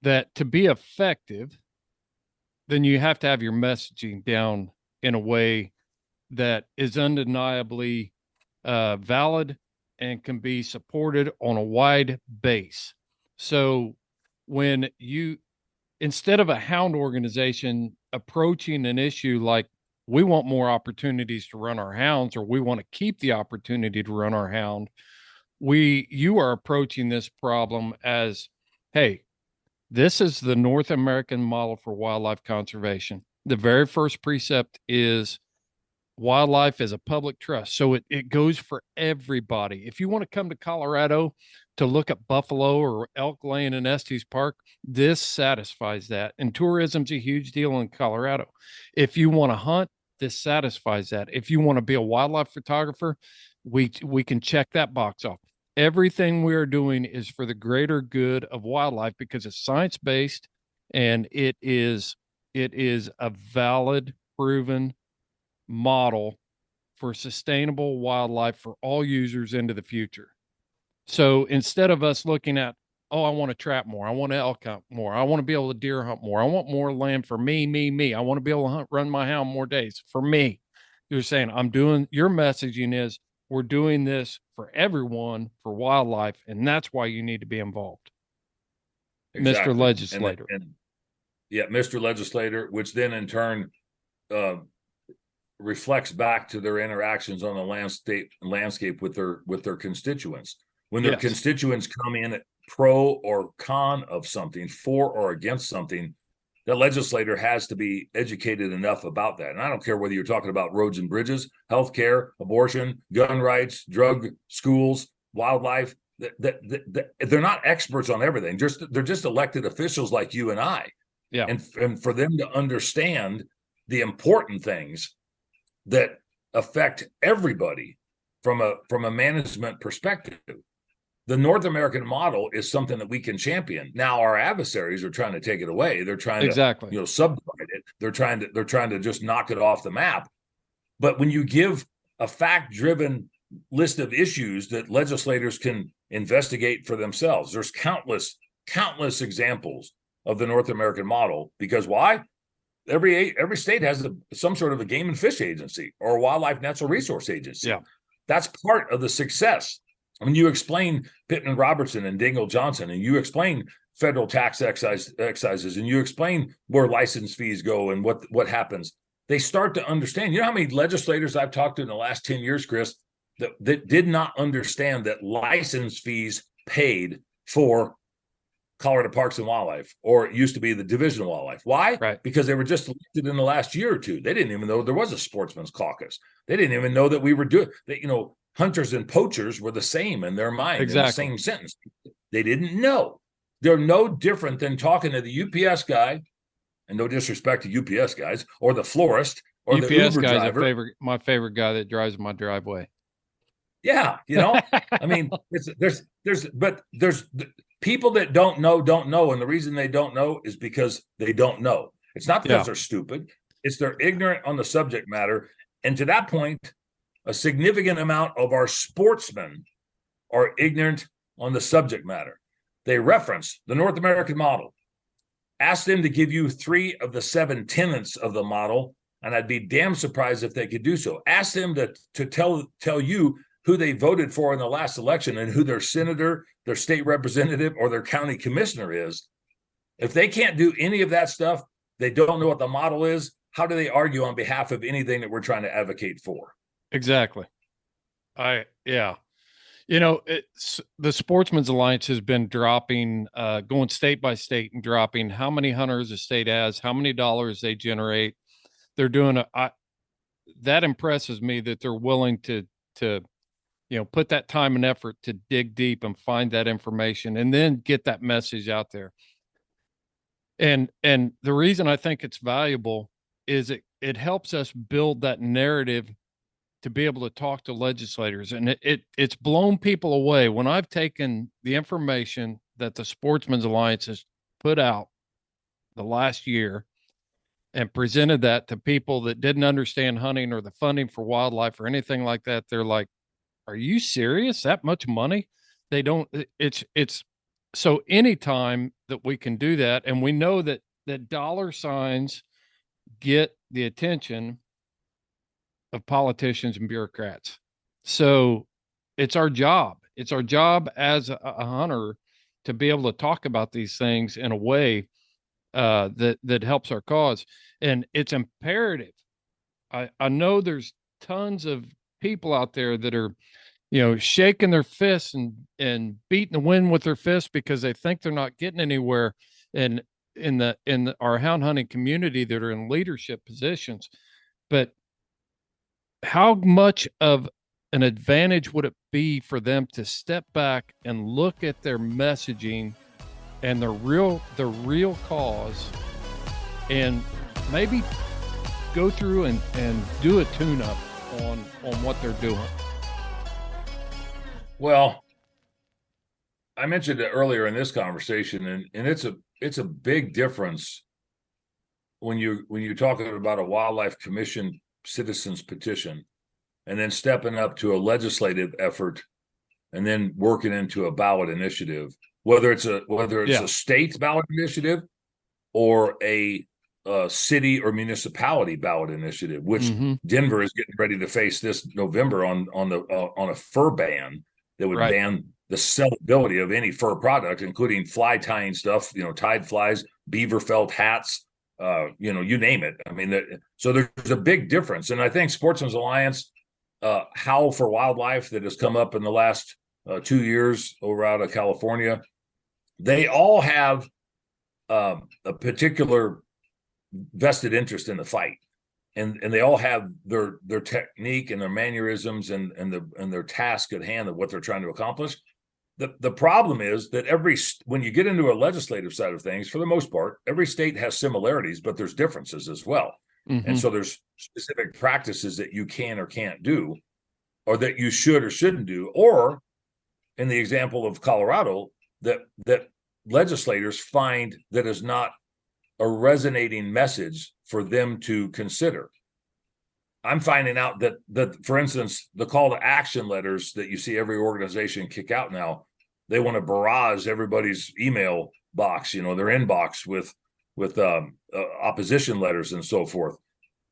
that to be effective, then you have to have your messaging down in a way that is undeniably valid and can be supported on a wide base. So when you, instead of a hound organization approaching an issue like, we want more opportunities to run our hounds, or we want to keep the opportunity to run our hound, you are approaching this problem as, hey, this is the North American model for wildlife conservation. The very first precept is wildlife is a public trust. So it goes for everybody. If you want to come to Colorado to look at buffalo or elk laying in Estes Park, this satisfies that. And tourism's a huge deal in Colorado. If you want to hunt, this satisfies that. If you want to be a wildlife photographer, we can check that box off. Everything we are doing is for the greater good of wildlife because it's science-based and it is a valid, proven model for sustainable wildlife for all users into the future. So instead of us looking at, oh, I want to trap more, I want to elk hunt more, I want to be able to deer hunt more, I want more land for me, I want to be able to run my hound more days for me. You're saying your messaging is, we're doing this for everyone, for wildlife, and that's why you need to be involved. Exactly. Mr. Legislator. Yeah, Mr. Legislator, which then in turn reflects back to their interactions on the landscape with their constituents. When their constituents come in pro or con of something, for or against something, the legislator has to be educated enough about that. And I don't care whether you're talking about roads and bridges, healthcare, abortion, gun rights, drug, schools, wildlife. They're not experts on everything. They're just elected officials like you and I. Yeah. And for them to understand the important things that affect everybody from a management perspective. The North American model is something that we can champion. Now our adversaries are trying to take it away. They're trying to, subdivide it. They're trying to just knock it off the map. But when you give a fact-driven list of issues that legislators can investigate for themselves, there's countless examples of the North American model. Because why? Every state has some sort of a game and fish agency or a wildlife natural resource agency. Yeah. That's part of the success. When you explain Pittman Robertson and Dingell Johnson, and you explain federal tax excises, and you explain where license fees go and what happens, they start to understand. You know how many legislators I've talked to in the last 10 years, Chris, that did not understand that license fees paid for Colorado Parks and Wildlife, or it used to be the Division of Wildlife. Why? Right. Because they were just elected in the last year or two. They didn't even know there was a sportsman's caucus. They didn't even know that we were doing that. Hunters and poachers were the same in their mind. Exactly. In the same sentence. They didn't know. They're no different than talking to the UPS guy, and no disrespect to UPS guys, or the florist, or UPS the Uber guy's driver. my favorite guy that drives my driveway. Yeah, I mean, there's people that don't know, and the reason they don't know is because they don't know. It's not because they're stupid; it's they're ignorant on the subject matter. And to that point, a significant amount of our sportsmen are ignorant on the subject matter. They reference the North American model. Ask them to give you 3 of the 7 tenets of the model, and I'd be damn surprised if they could do so. Ask them to tell you who they voted for in the last election and who their senator, their state representative, or their county commissioner is. If they can't do any of that stuff, they don't know what the model is. How do they argue on behalf of anything that we're trying to advocate for? Exactly. The Sportsman's Alliance has been dropping, going state by state and dropping how many hunters a state has, how many dollars they generate. They're doing that impresses me that they're willing to put that time and effort to dig deep and find that information and then get that message out there. And the reason I think it's valuable is it helps us build that narrative to be able to talk to legislators. And it's blown people away when I've taken the information that the Sportsman's Alliance has put out the last year and presented that to people that didn't understand hunting or the funding for wildlife or anything like that. They're like, are you serious? That much money? They don't, it's so anytime that we can do that, and we know that dollar signs get the attention of politicians and bureaucrats. So it's our job. It's our job as a hunter to be able to talk about these things in a way that helps our cause. And it's imperative. I know there's tons of people out there that are, shaking their fists and beating the wind with their fists because they think they're not getting anywhere in our hound hunting community that are in leadership positions. But how much of an advantage would it be for them to step back and look at their messaging and the real cause, and maybe go through and do a tune-up on what they're doing? Well, I mentioned it earlier in this conversation, and it's a big difference when you're talking about a wildlife commission citizens petition and then stepping up to a legislative effort and then working into a ballot initiative, whether it's a state ballot initiative or a city or municipality ballot initiative, which Denver is getting ready to face this November on a fur ban that would ban the sellability of any fur product, including fly tying stuff, tide flies, beaver felt hats, you name it. I mean, so there's a big difference. And I think Sportsman's Alliance, Howl for Wildlife, that has come up in the last 2 years over out of California, they all have a particular vested interest in the fight. And they all have their technique and their mannerisms and their task at hand of what they're trying to accomplish. The problem is that when you get into a legislative side of things, for the most part, every state has similarities, but there's differences as well. And so there's specific practices that you can or can't do, or that you should or shouldn't do, or in the example of Colorado, that legislators find that is not a resonating message for them to consider. I'm finding out that, for instance, the call to action letters that you see every organization kick out now, they want to barrage everybody's email box, their inbox with opposition letters and so forth.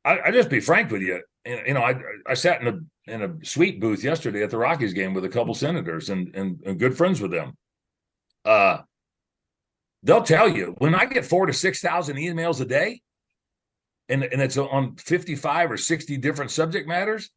I just be frank with you. I sat in a suite booth yesterday at the Rockies game with a couple senators and good friends with them. They'll tell you, when I get 4,000 to 6,000 emails a day, and it's on 55 or 60 different subject matters,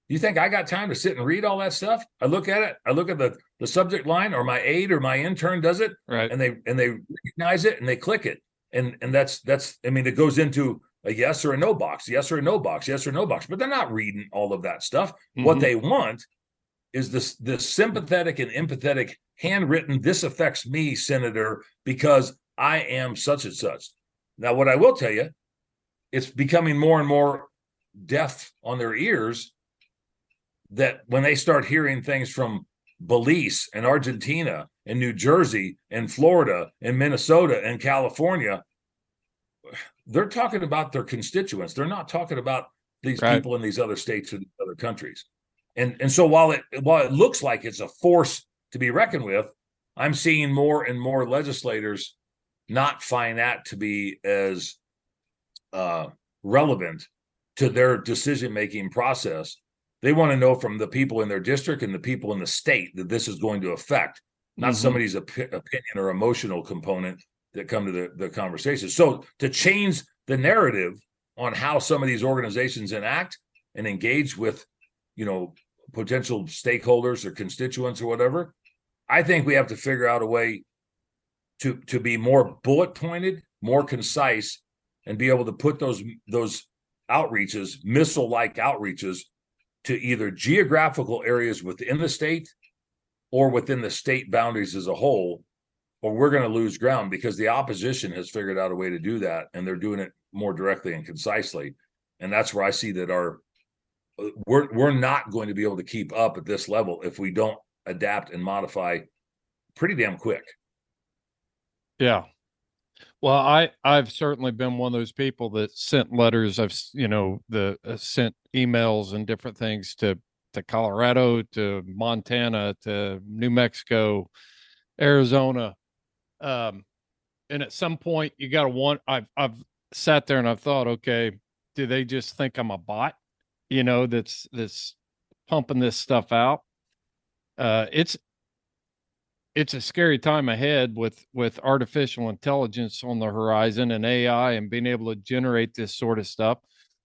you think I got time to sit and read all that stuff? I look at it. I look at the subject line, or my aide or my intern does it, right? And they recognize it and they click it, and that's. I mean, it goes into a yes or a no box, yes or a no box, yes or no box. But they're not reading all of that stuff. What they want is this sympathetic and empathetic handwritten, "This affects me, Senator, because I am such and such." Now, what I will tell you, it's becoming more and more deaf on their ears, that when they start hearing things from Belize and Argentina and New Jersey and Florida and Minnesota and California, they're talking about their constituents. They're not talking about these people in these other states or other countries. And so while it looks like it's a force to be reckoned with, I'm seeing more and more legislators not find that to be as relevant to their decision-making process. They want to know from the people in their district and the people in the state that this is going to affect, not somebody's opinion or emotional component that come to the conversation. So to change the narrative on how some of these organizations enact and engage with, potential stakeholders or constituents or whatever. I think we have to figure out a way to be more bullet pointed, more concise, and be able to put those outreaches, missile-like outreaches, to either geographical areas within the state or within the state boundaries as a whole, or we're going to lose ground, because the opposition has figured out a way to do that, and they're doing it more directly and concisely. And that's where I see that we're not going to be able to keep up at this level if we don't adapt and modify pretty damn quick. Yeah. Well, I've certainly been one of those people that sent letters. I've, sent emails and different things to Colorado, to Montana, to New Mexico, Arizona. And at some point you got to I've sat there and I've thought, okay, do they just think I'm a bot, that's pumping this stuff out? It's a scary time ahead with artificial intelligence on the horizon and AI and being able to generate this sort of stuff.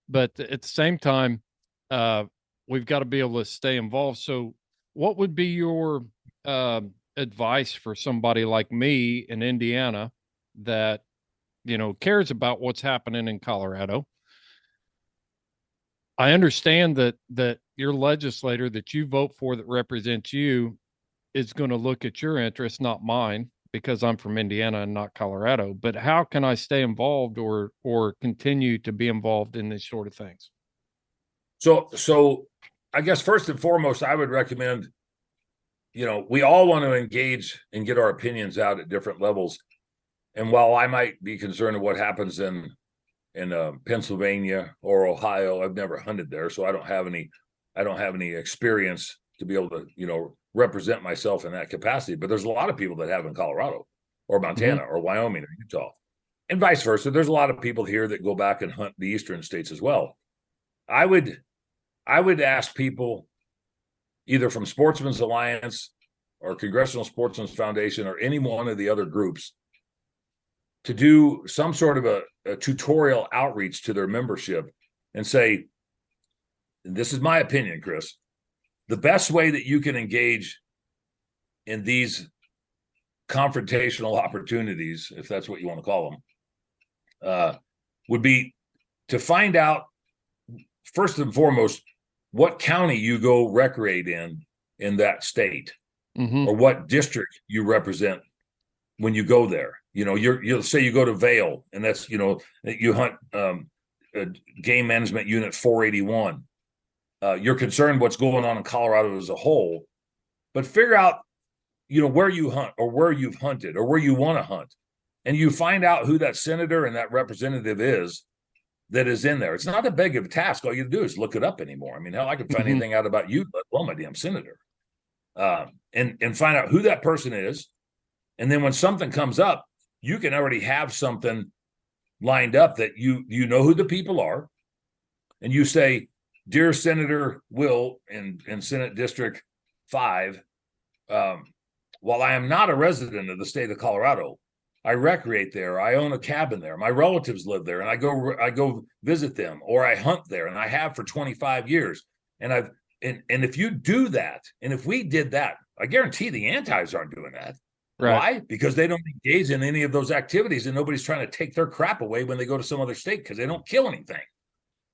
But at the same time, we've got to be able to stay involved. So what would be your advice for somebody like me in Indiana that, cares about what's happening in Colorado? I understand that your legislator that you vote for that represents you is going to look at your interests, not mine, because I'm from Indiana and not Colorado. But how can I stay involved or continue to be involved in these sort of things? So I guess first and foremost, I would recommend, we all want to engage and get our opinions out at different levels. And while I might be concerned with what happens in Pennsylvania or Ohio, I've never hunted there, so I don't have any experience to be able to, represent myself in that capacity. But there's a lot of people that have in Colorado or Montana or Wyoming or Utah, and vice versa. There's a lot of people here that go back and hunt the eastern states as well. I would ask people either from Sportsman's Alliance or Congressional Sportsman's Foundation or any one of the other groups to do some sort of a tutorial outreach to their membership and say, this is my opinion, Chris, the best way that you can engage in these confrontational opportunities, if that's what you want to call them, would be to find out, first and foremost, what county you go recreate in that state, or what district you represent when you go there. You'll say you go to Vail, and that's, you hunt Game Management Unit 481. You're concerned what's going on in Colorado as a whole, but figure out, where you hunt or where you've hunted or where you want to hunt. And you find out who that senator and that representative is that is in there. It's not a big of a task. All you do is look it up anymore. I mean, hell, I could find anything out about you, let alone my damn senator. And find out who that person is. And then when something comes up, you can already have something lined up that you know who the people are. And you say, dear Senator Will in Senate District 5, while I am not a resident of the state of Colorado, I recreate there. I own a cabin there. My relatives live there, and I go visit them, or I hunt there, and I have for 25 years. And if you do that, and if we did that, I guarantee the antis aren't doing that. Right. Why? Because they don't engage in any of those activities, and nobody's trying to take their crap away when they go to some other state because they don't kill anything.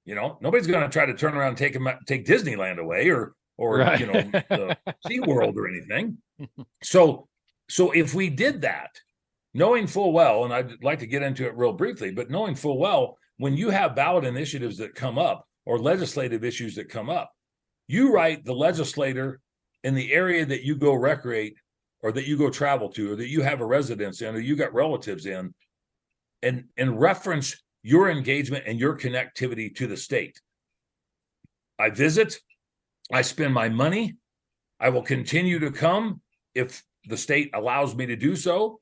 Nobody's going to try to turn around and take Disneyland away or right. The SeaWorld or anything. So if we did that, knowing full well, and I'd like to get into it real briefly, but knowing full well, when you have ballot initiatives that come up or legislative issues that come up, you write the legislator in the area that you go recreate or that you go travel to or that you have a residence in or you got relatives in, and reference your engagement and your connectivity to the state. I visit, I spend my money, I will continue to come if the state allows me to do so.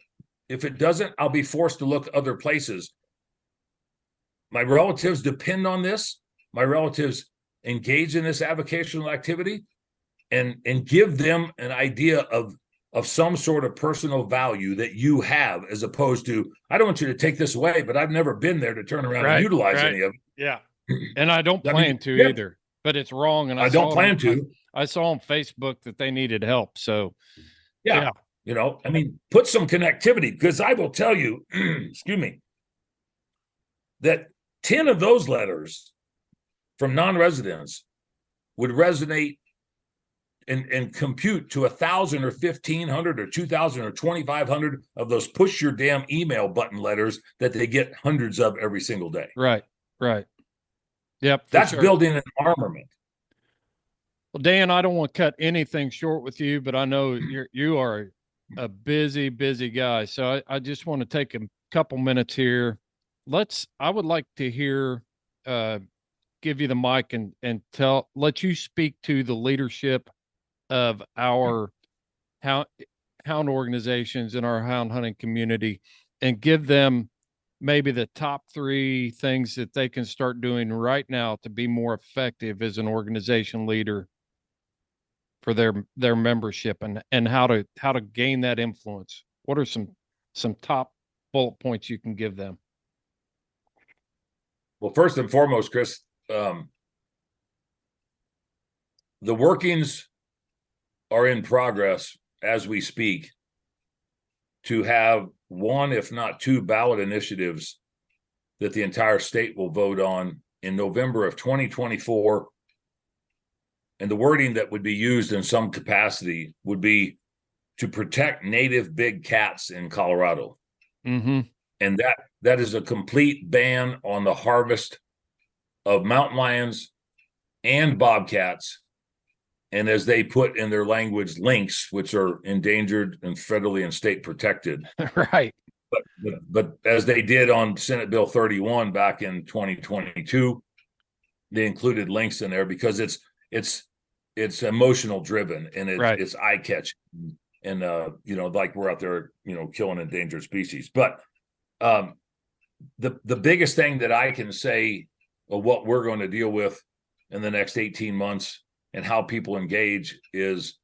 If it doesn't, I'll be forced to look other places. My relatives depend on this. My relatives engage in this avocational activity, and give them an idea of some sort of personal value that you have, as opposed to, I don't want you to take this away, but I've never been there to turn around and utilize any of it. Yeah. And I don't plan to either, but it's wrong. And I don't plan to. I saw on Facebook that they needed help. So Yeah. I mean, put some connectivity, because I will tell you, excuse me, that 10 of those letters from non-residents would resonate and compute to 1,000 or 1,500 or 2,000 or 2,500 of those push your damn email button letters that they get hundreds of every single day. Right. Yep. That's sure. building an armament. Well, Dan, I don't want to cut anything short with you, but I know you are a busy guy. So I just want to take a couple minutes here. I would like to hear, give you the mic and let you speak to the leadership of our hound organizations in our hound hunting community, and give them maybe the top 3 things that they can start doing right now to be more effective as an organization leader for their membership, and how to gain that influence. What are some top bullet points you can give them? Well, first and foremost, Chris, the workings are in progress as we speak to have 1, if not 2, ballot initiatives that the entire state will vote on in November of 2024. And the wording that would be used in some capacity would be to protect native big cats in Colorado. Mm-hmm. And that is a complete ban on the harvest of mountain lions and bobcats, and as they put in their language, lynx, which are endangered and federally and state protected. Right. But as they did on Senate Bill 31 back in 2022, they included lynx in there because it's emotional driven, and it's eye catching, and like we're out there, killing endangered species. But the biggest thing that I can say of what we're going to deal with in the next 18 months and how people engage is,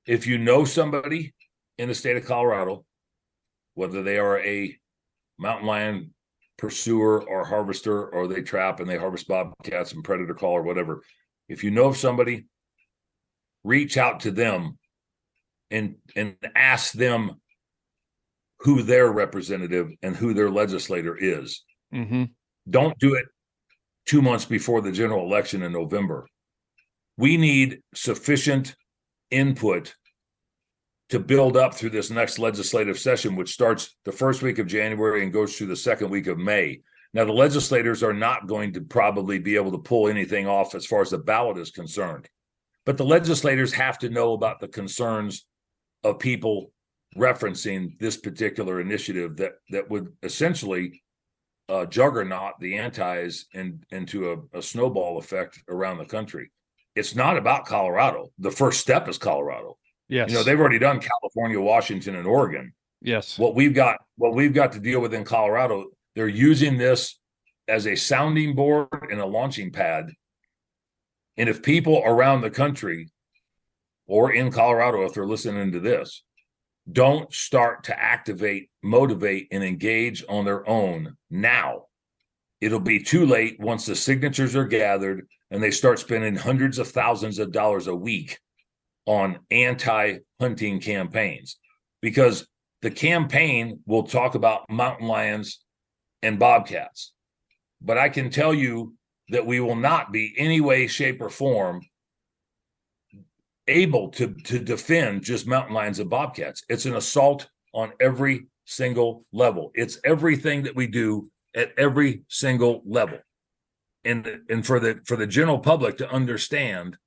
if you know somebody in the state of Colorado, whether they are a mountain lion pursuer or harvester, or they trap and they harvest bobcats and predator call or whatever, if you know of somebody, reach out to them and ask them who their representative and who their legislator is. Mm-hmm. Don't do it 2 months before the general election in November. We need sufficient input to build up through this next legislative session, which starts the first week of January and goes through the second week of May. Now, the legislators are not going to probably be able to pull anything off as far as the ballot is concerned, but the legislators have to know about the concerns of people referencing this particular initiative that would essentially juggernaut the antis into a snowball effect around the country. It's not about Colorado. The first step is Colorado. Yes. They've already done California, Washington, and Oregon. Yes. What we've got to deal with in Colorado, they're using this as a sounding board and a launching pad. And if people around the country or in Colorado, if they're listening to this, don't start to activate, motivate, and engage on their own now, it'll be too late once the signatures are gathered and they start spending hundreds of thousands of dollars a week on anti-hunting campaigns, because the campaign will talk about mountain lions and bobcats. But I can tell you that we will not be any way, shape, or form able to defend just mountain lions and bobcats. It's an assault on every single level. It's everything that we do at every single level. And for the general public to understand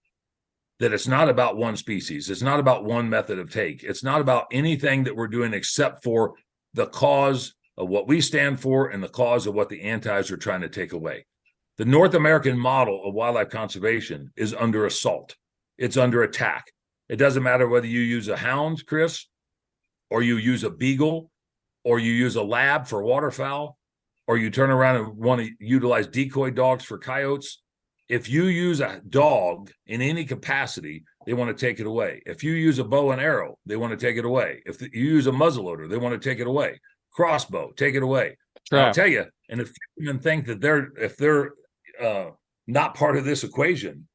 that it's not about one species, it's not about one method of take, it's not about anything that we're doing except for the cause of what we stand for and the cause of what the antis are trying to take away. The North American model of wildlife conservation is under assault. It's under attack. It doesn't matter whether you use a hound, Chris, or you use a beagle, or you use a lab for waterfowl, or you turn around and want to utilize decoy dogs for coyotes. If you use a dog in any capacity, they want to take it away. If you use a bow and arrow, they want to take it away. If you use a muzzleloader, they want to take it away. Crossbow, take it away. I'll tell you, and if you even think that they're not part of this equation,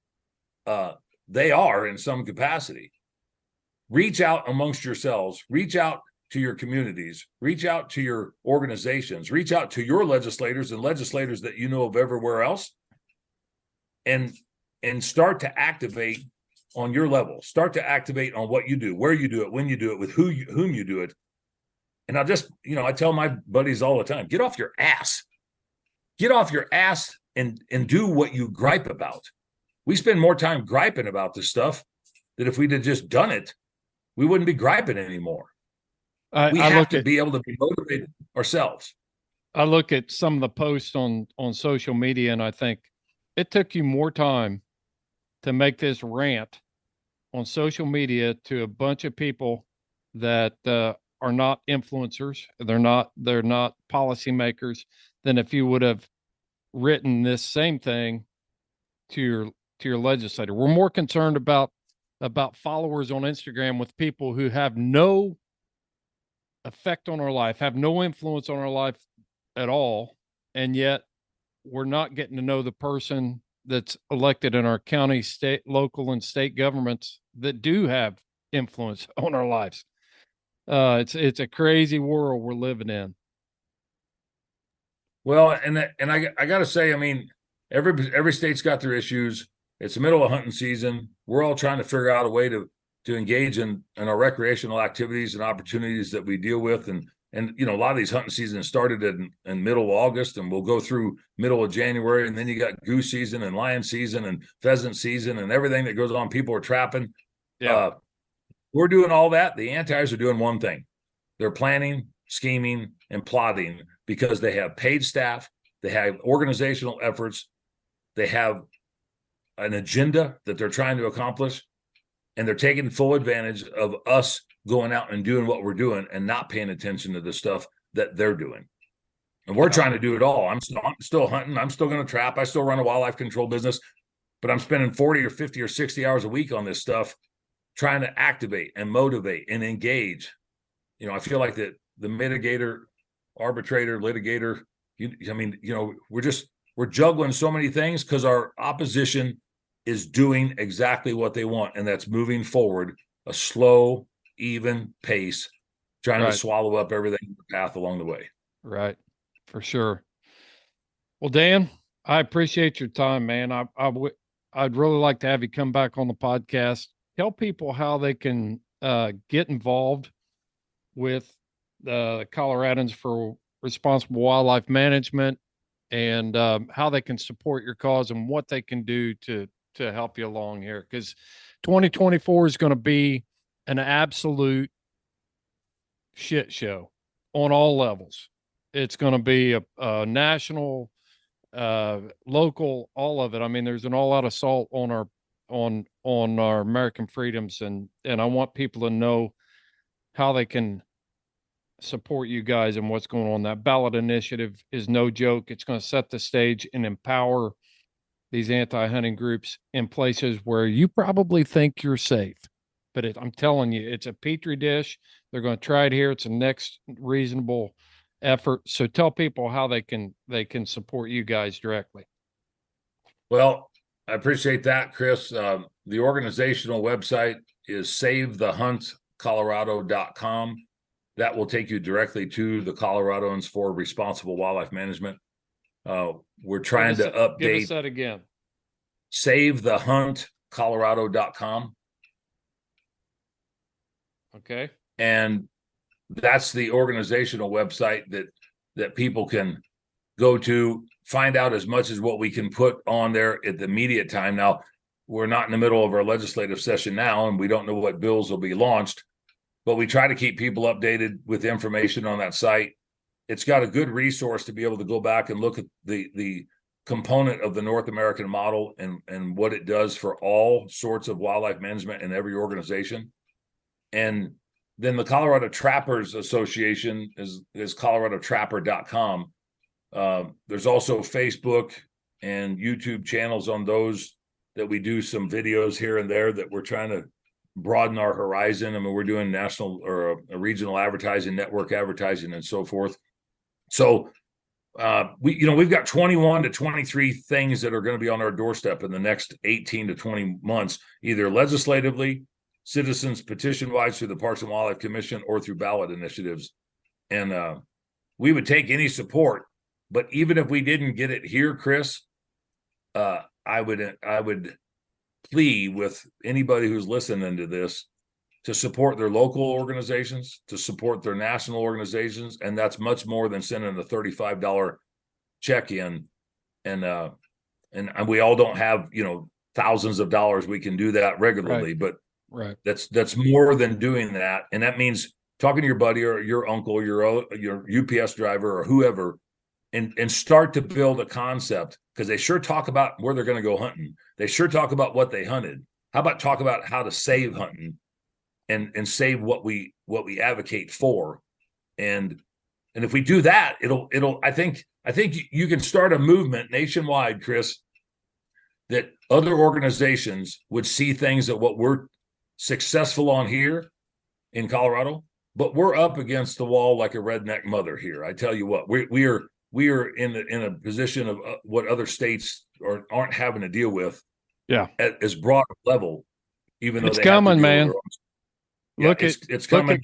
they are in some capacity. Reach out amongst yourselves, reach out to your communities, reach out to your organizations, reach out to your legislators and legislators that you know of everywhere else, and start to activate on your level. Start to activate on what you do, where you do it, when you do it, with whom you do it. And I tell my buddies all the time, get off your ass. Get off your ass and do what you gripe about. We spend more time griping about this stuff that if we'd have just done it, we wouldn't be griping anymore. We have to be able to be motivated ourselves. I look at some of the posts on social media, and I think it took you more time to make this rant on social media to a bunch of people that are not influencers. They're not policymakers than if you would have written this same thing to your legislator. We're more concerned about followers on Instagram with people who have no effect on our life, have no influence on our life at all, and yet we're not getting to know the person that's elected in our county, state, local, and state governments that do have influence on our lives. It's a crazy world we're living in. Well, and I got to say, I mean, every state's got their issues. It's the middle of hunting season. We're all trying to figure out a way to engage in our recreational activities and opportunities that we deal with. And a lot of these hunting seasons started in middle of August and we'll go through middle of January. And then you got goose season and lion season and pheasant season and everything that goes on. People are trapping. Yeah. We're doing all that. The antis are doing one thing. They're planning, scheming, and plotting because they have paid staff. They have organizational efforts. They have an agenda that they're trying to accomplish, and they're taking full advantage of us going out and doing what we're doing and not paying attention to the stuff that they're doing. And we're trying to do it all. I'm still hunting. I'm still going to trap. I still run a wildlife control business, but I'm spending 40 or 50 or 60 hours a week on this stuff, trying to activate and motivate and engage. I feel like the mitigator, arbitrator, litigator, we're juggling so many things because our opposition is doing exactly what they want, and that's moving forward a slow, even pace, trying to swallow up everything in the path along the way. Right, for sure. Well, Dan, I appreciate your time, man. I'd really like to have you come back on the podcast. Tell people how they can get involved with the Coloradans for responsible wildlife management, and how they can support your cause and what they can do to help you along here. Because 2024 is going to be an absolute shit show on all levels. It's going to be a national, local, all of it. I mean, there's an all-out assault on our American freedoms, and I want people to know how they can support you guys and what's going on. That ballot initiative is no joke. It's going to set the stage and empower these anti-hunting groups in places where you probably think you're safe. But I'm telling you, it's a petri dish. They're going to try it here. It's a next reasonable effort. So tell people how they can support you guys directly. Well, I appreciate that, Chris. The organizational website is savethehuntcolorado.com. That will take you directly to the Coloradans for responsible wildlife management. We're trying to update. Give us that again. savethehuntcolorado.com. Okay. And that's the organizational website that people can go to, find out as much as what we can put on there at the immediate time. Now, we're not in the middle of our legislative session now, and we don't know what bills will be launched, but we try to keep people updated with information on that site. It's got a good resource to be able to go back and look at the component of the North American model and what it does for all sorts of wildlife management in every organization. And then the Colorado Trappers Association is coloradotrapper.com. There's also Facebook and YouTube channels on those that we do some videos here and there that we're trying to broaden our horizon. I mean, we're doing national or a regional advertising, network advertising, and so forth. So we've got 21 to 23 things that are going to be on our doorstep in the next 18 to 20 months, either legislatively, citizens petition wise through the Parks and Wildlife Commission, or through ballot initiatives. And we would take any support. But even if we didn't get it here, Chris, I would plea with anybody who's listening to this to support their local organizations, to support their national organizations, and that's much more than sending a $35 check in. And we all don't have thousands of dollars. We can do that regularly, but that's more than doing that, and that means talking to your buddy or your uncle, your UPS driver or whoever, and start to build a concept, because they sure talk about where they're going to go hunting. They sure talk about what they hunted. How about talk about how to save hunting and save what we advocate for? And if we do that, I think you can start a movement nationwide, Chris, that other organizations would see things that what we're successful on here in Colorado, but we're up against the wall like a redneck mother here. I tell you what, we are in a position of what other states aren't having to deal with. Yeah, at as broad a level, even though it's coming, man. Look at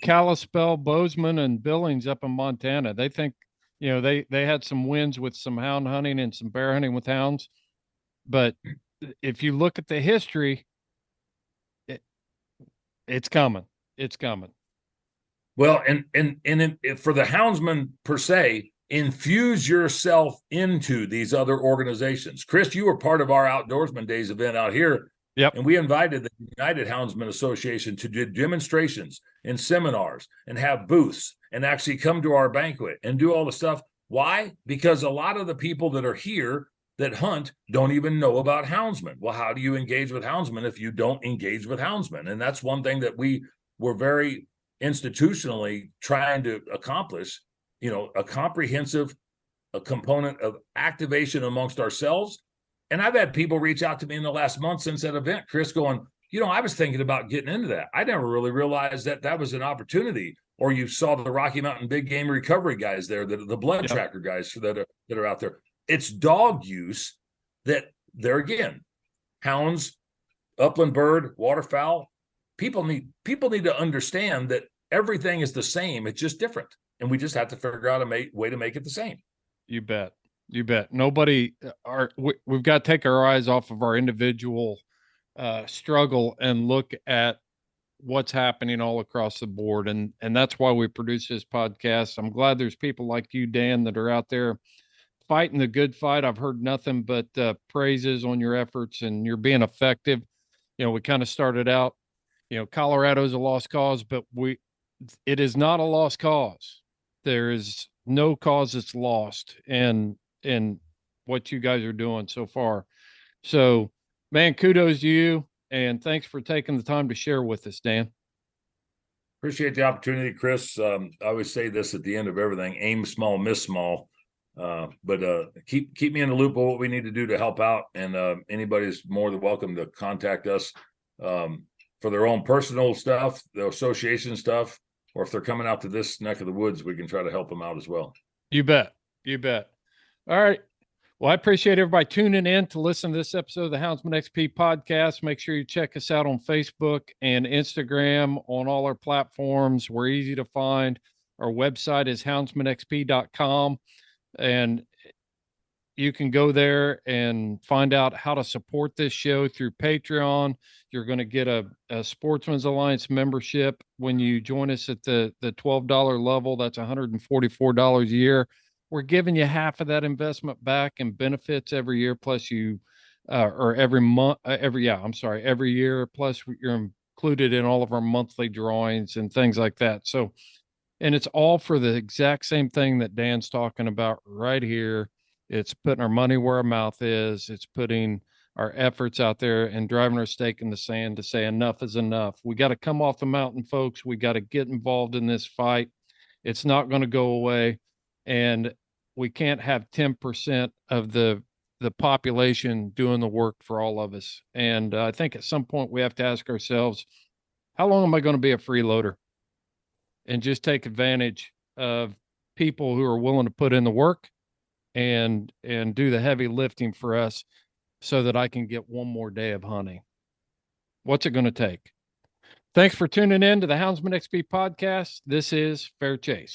Kalispell, Bozeman, and Billings up in Montana. They think, they had some wins with some hound hunting and some bear hunting with hounds, but if you look at the history, it's coming. It's coming. Well, and for the houndsman per se, infuse yourself into these other organizations. Chris, you were part of our Outdoorsman Days event out here. Yep. And we invited the United Houndsman Association to do demonstrations and seminars and have booths and actually come to our banquet and do all the stuff. Why? Because a lot of the people that are here that hunt don't even know about houndsmen. Well, how do you engage with houndsmen if you don't engage with houndsmen? And that's one thing that we were very institutionally trying to accomplish, a comprehensive component of activation amongst ourselves. And I've had people reach out to me in the last month since that event, Chris, going, I was thinking about getting into that. I never really realized that was an opportunity. Or you saw the Rocky Mountain big game recovery guys there, the blood tracker guys that are out there. It's dog use that there again, hounds, upland bird, waterfowl. People need to understand that everything is the same. It's just different. And we just have to figure out a way to make it the same. You bet. You bet. We've got to take our eyes off of our individual struggle and look at what's happening all across the board. And that's why we produce this podcast. I'm glad there's people like you, Dan, that are out there fighting the good fight. I've heard nothing but praises on your efforts, and you're being effective. We kind of started out, Colorado's a lost cause, but it is not a lost cause. There is no cause that's lost in what you guys are doing so far. So, man, kudos to you, and thanks for taking the time to share with us, Dan. Appreciate the opportunity, Chris. I always say this at the end of everything: aim small, miss small. But keep me in the loop of what we need to do to help out, and anybody's more than welcome to contact us for their own personal stuff, the association stuff, or if they're coming out to this neck of the woods, we can try to help them out as well. You bet. You bet. All right. Well, I appreciate everybody tuning in to listen to this episode of the Houndsman XP podcast. Make sure you check us out on Facebook and Instagram, on all our platforms. We're easy to find. Our website is houndsmanxp.com, and you can go there and find out how to support this show through Patreon. You're going to get a Sportsman's Alliance membership when you join us at the $12 level. That's $144 a year. We're giving you half of that investment back in benefits every year, plus every year, plus you're included in all of our monthly drawings and things like that. So, and it's all for the exact same thing that Dan's talking about right here. It's putting our money where our mouth is. It's putting our efforts out there and driving our stake in the sand to say enough is enough. We got to come off the mountain, folks. We got to get involved in this fight. It's not going to go away. And we can't have 10% of the population doing the work for all of us. And I think at some point we have to ask ourselves, how long am I going to be a freeloader? And just take advantage of people who are willing to put in the work and do the heavy lifting for us so that I can get one more day of hunting. What's it going to take? Thanks for tuning in to the Houndsman XP podcast. This is Fair Chase.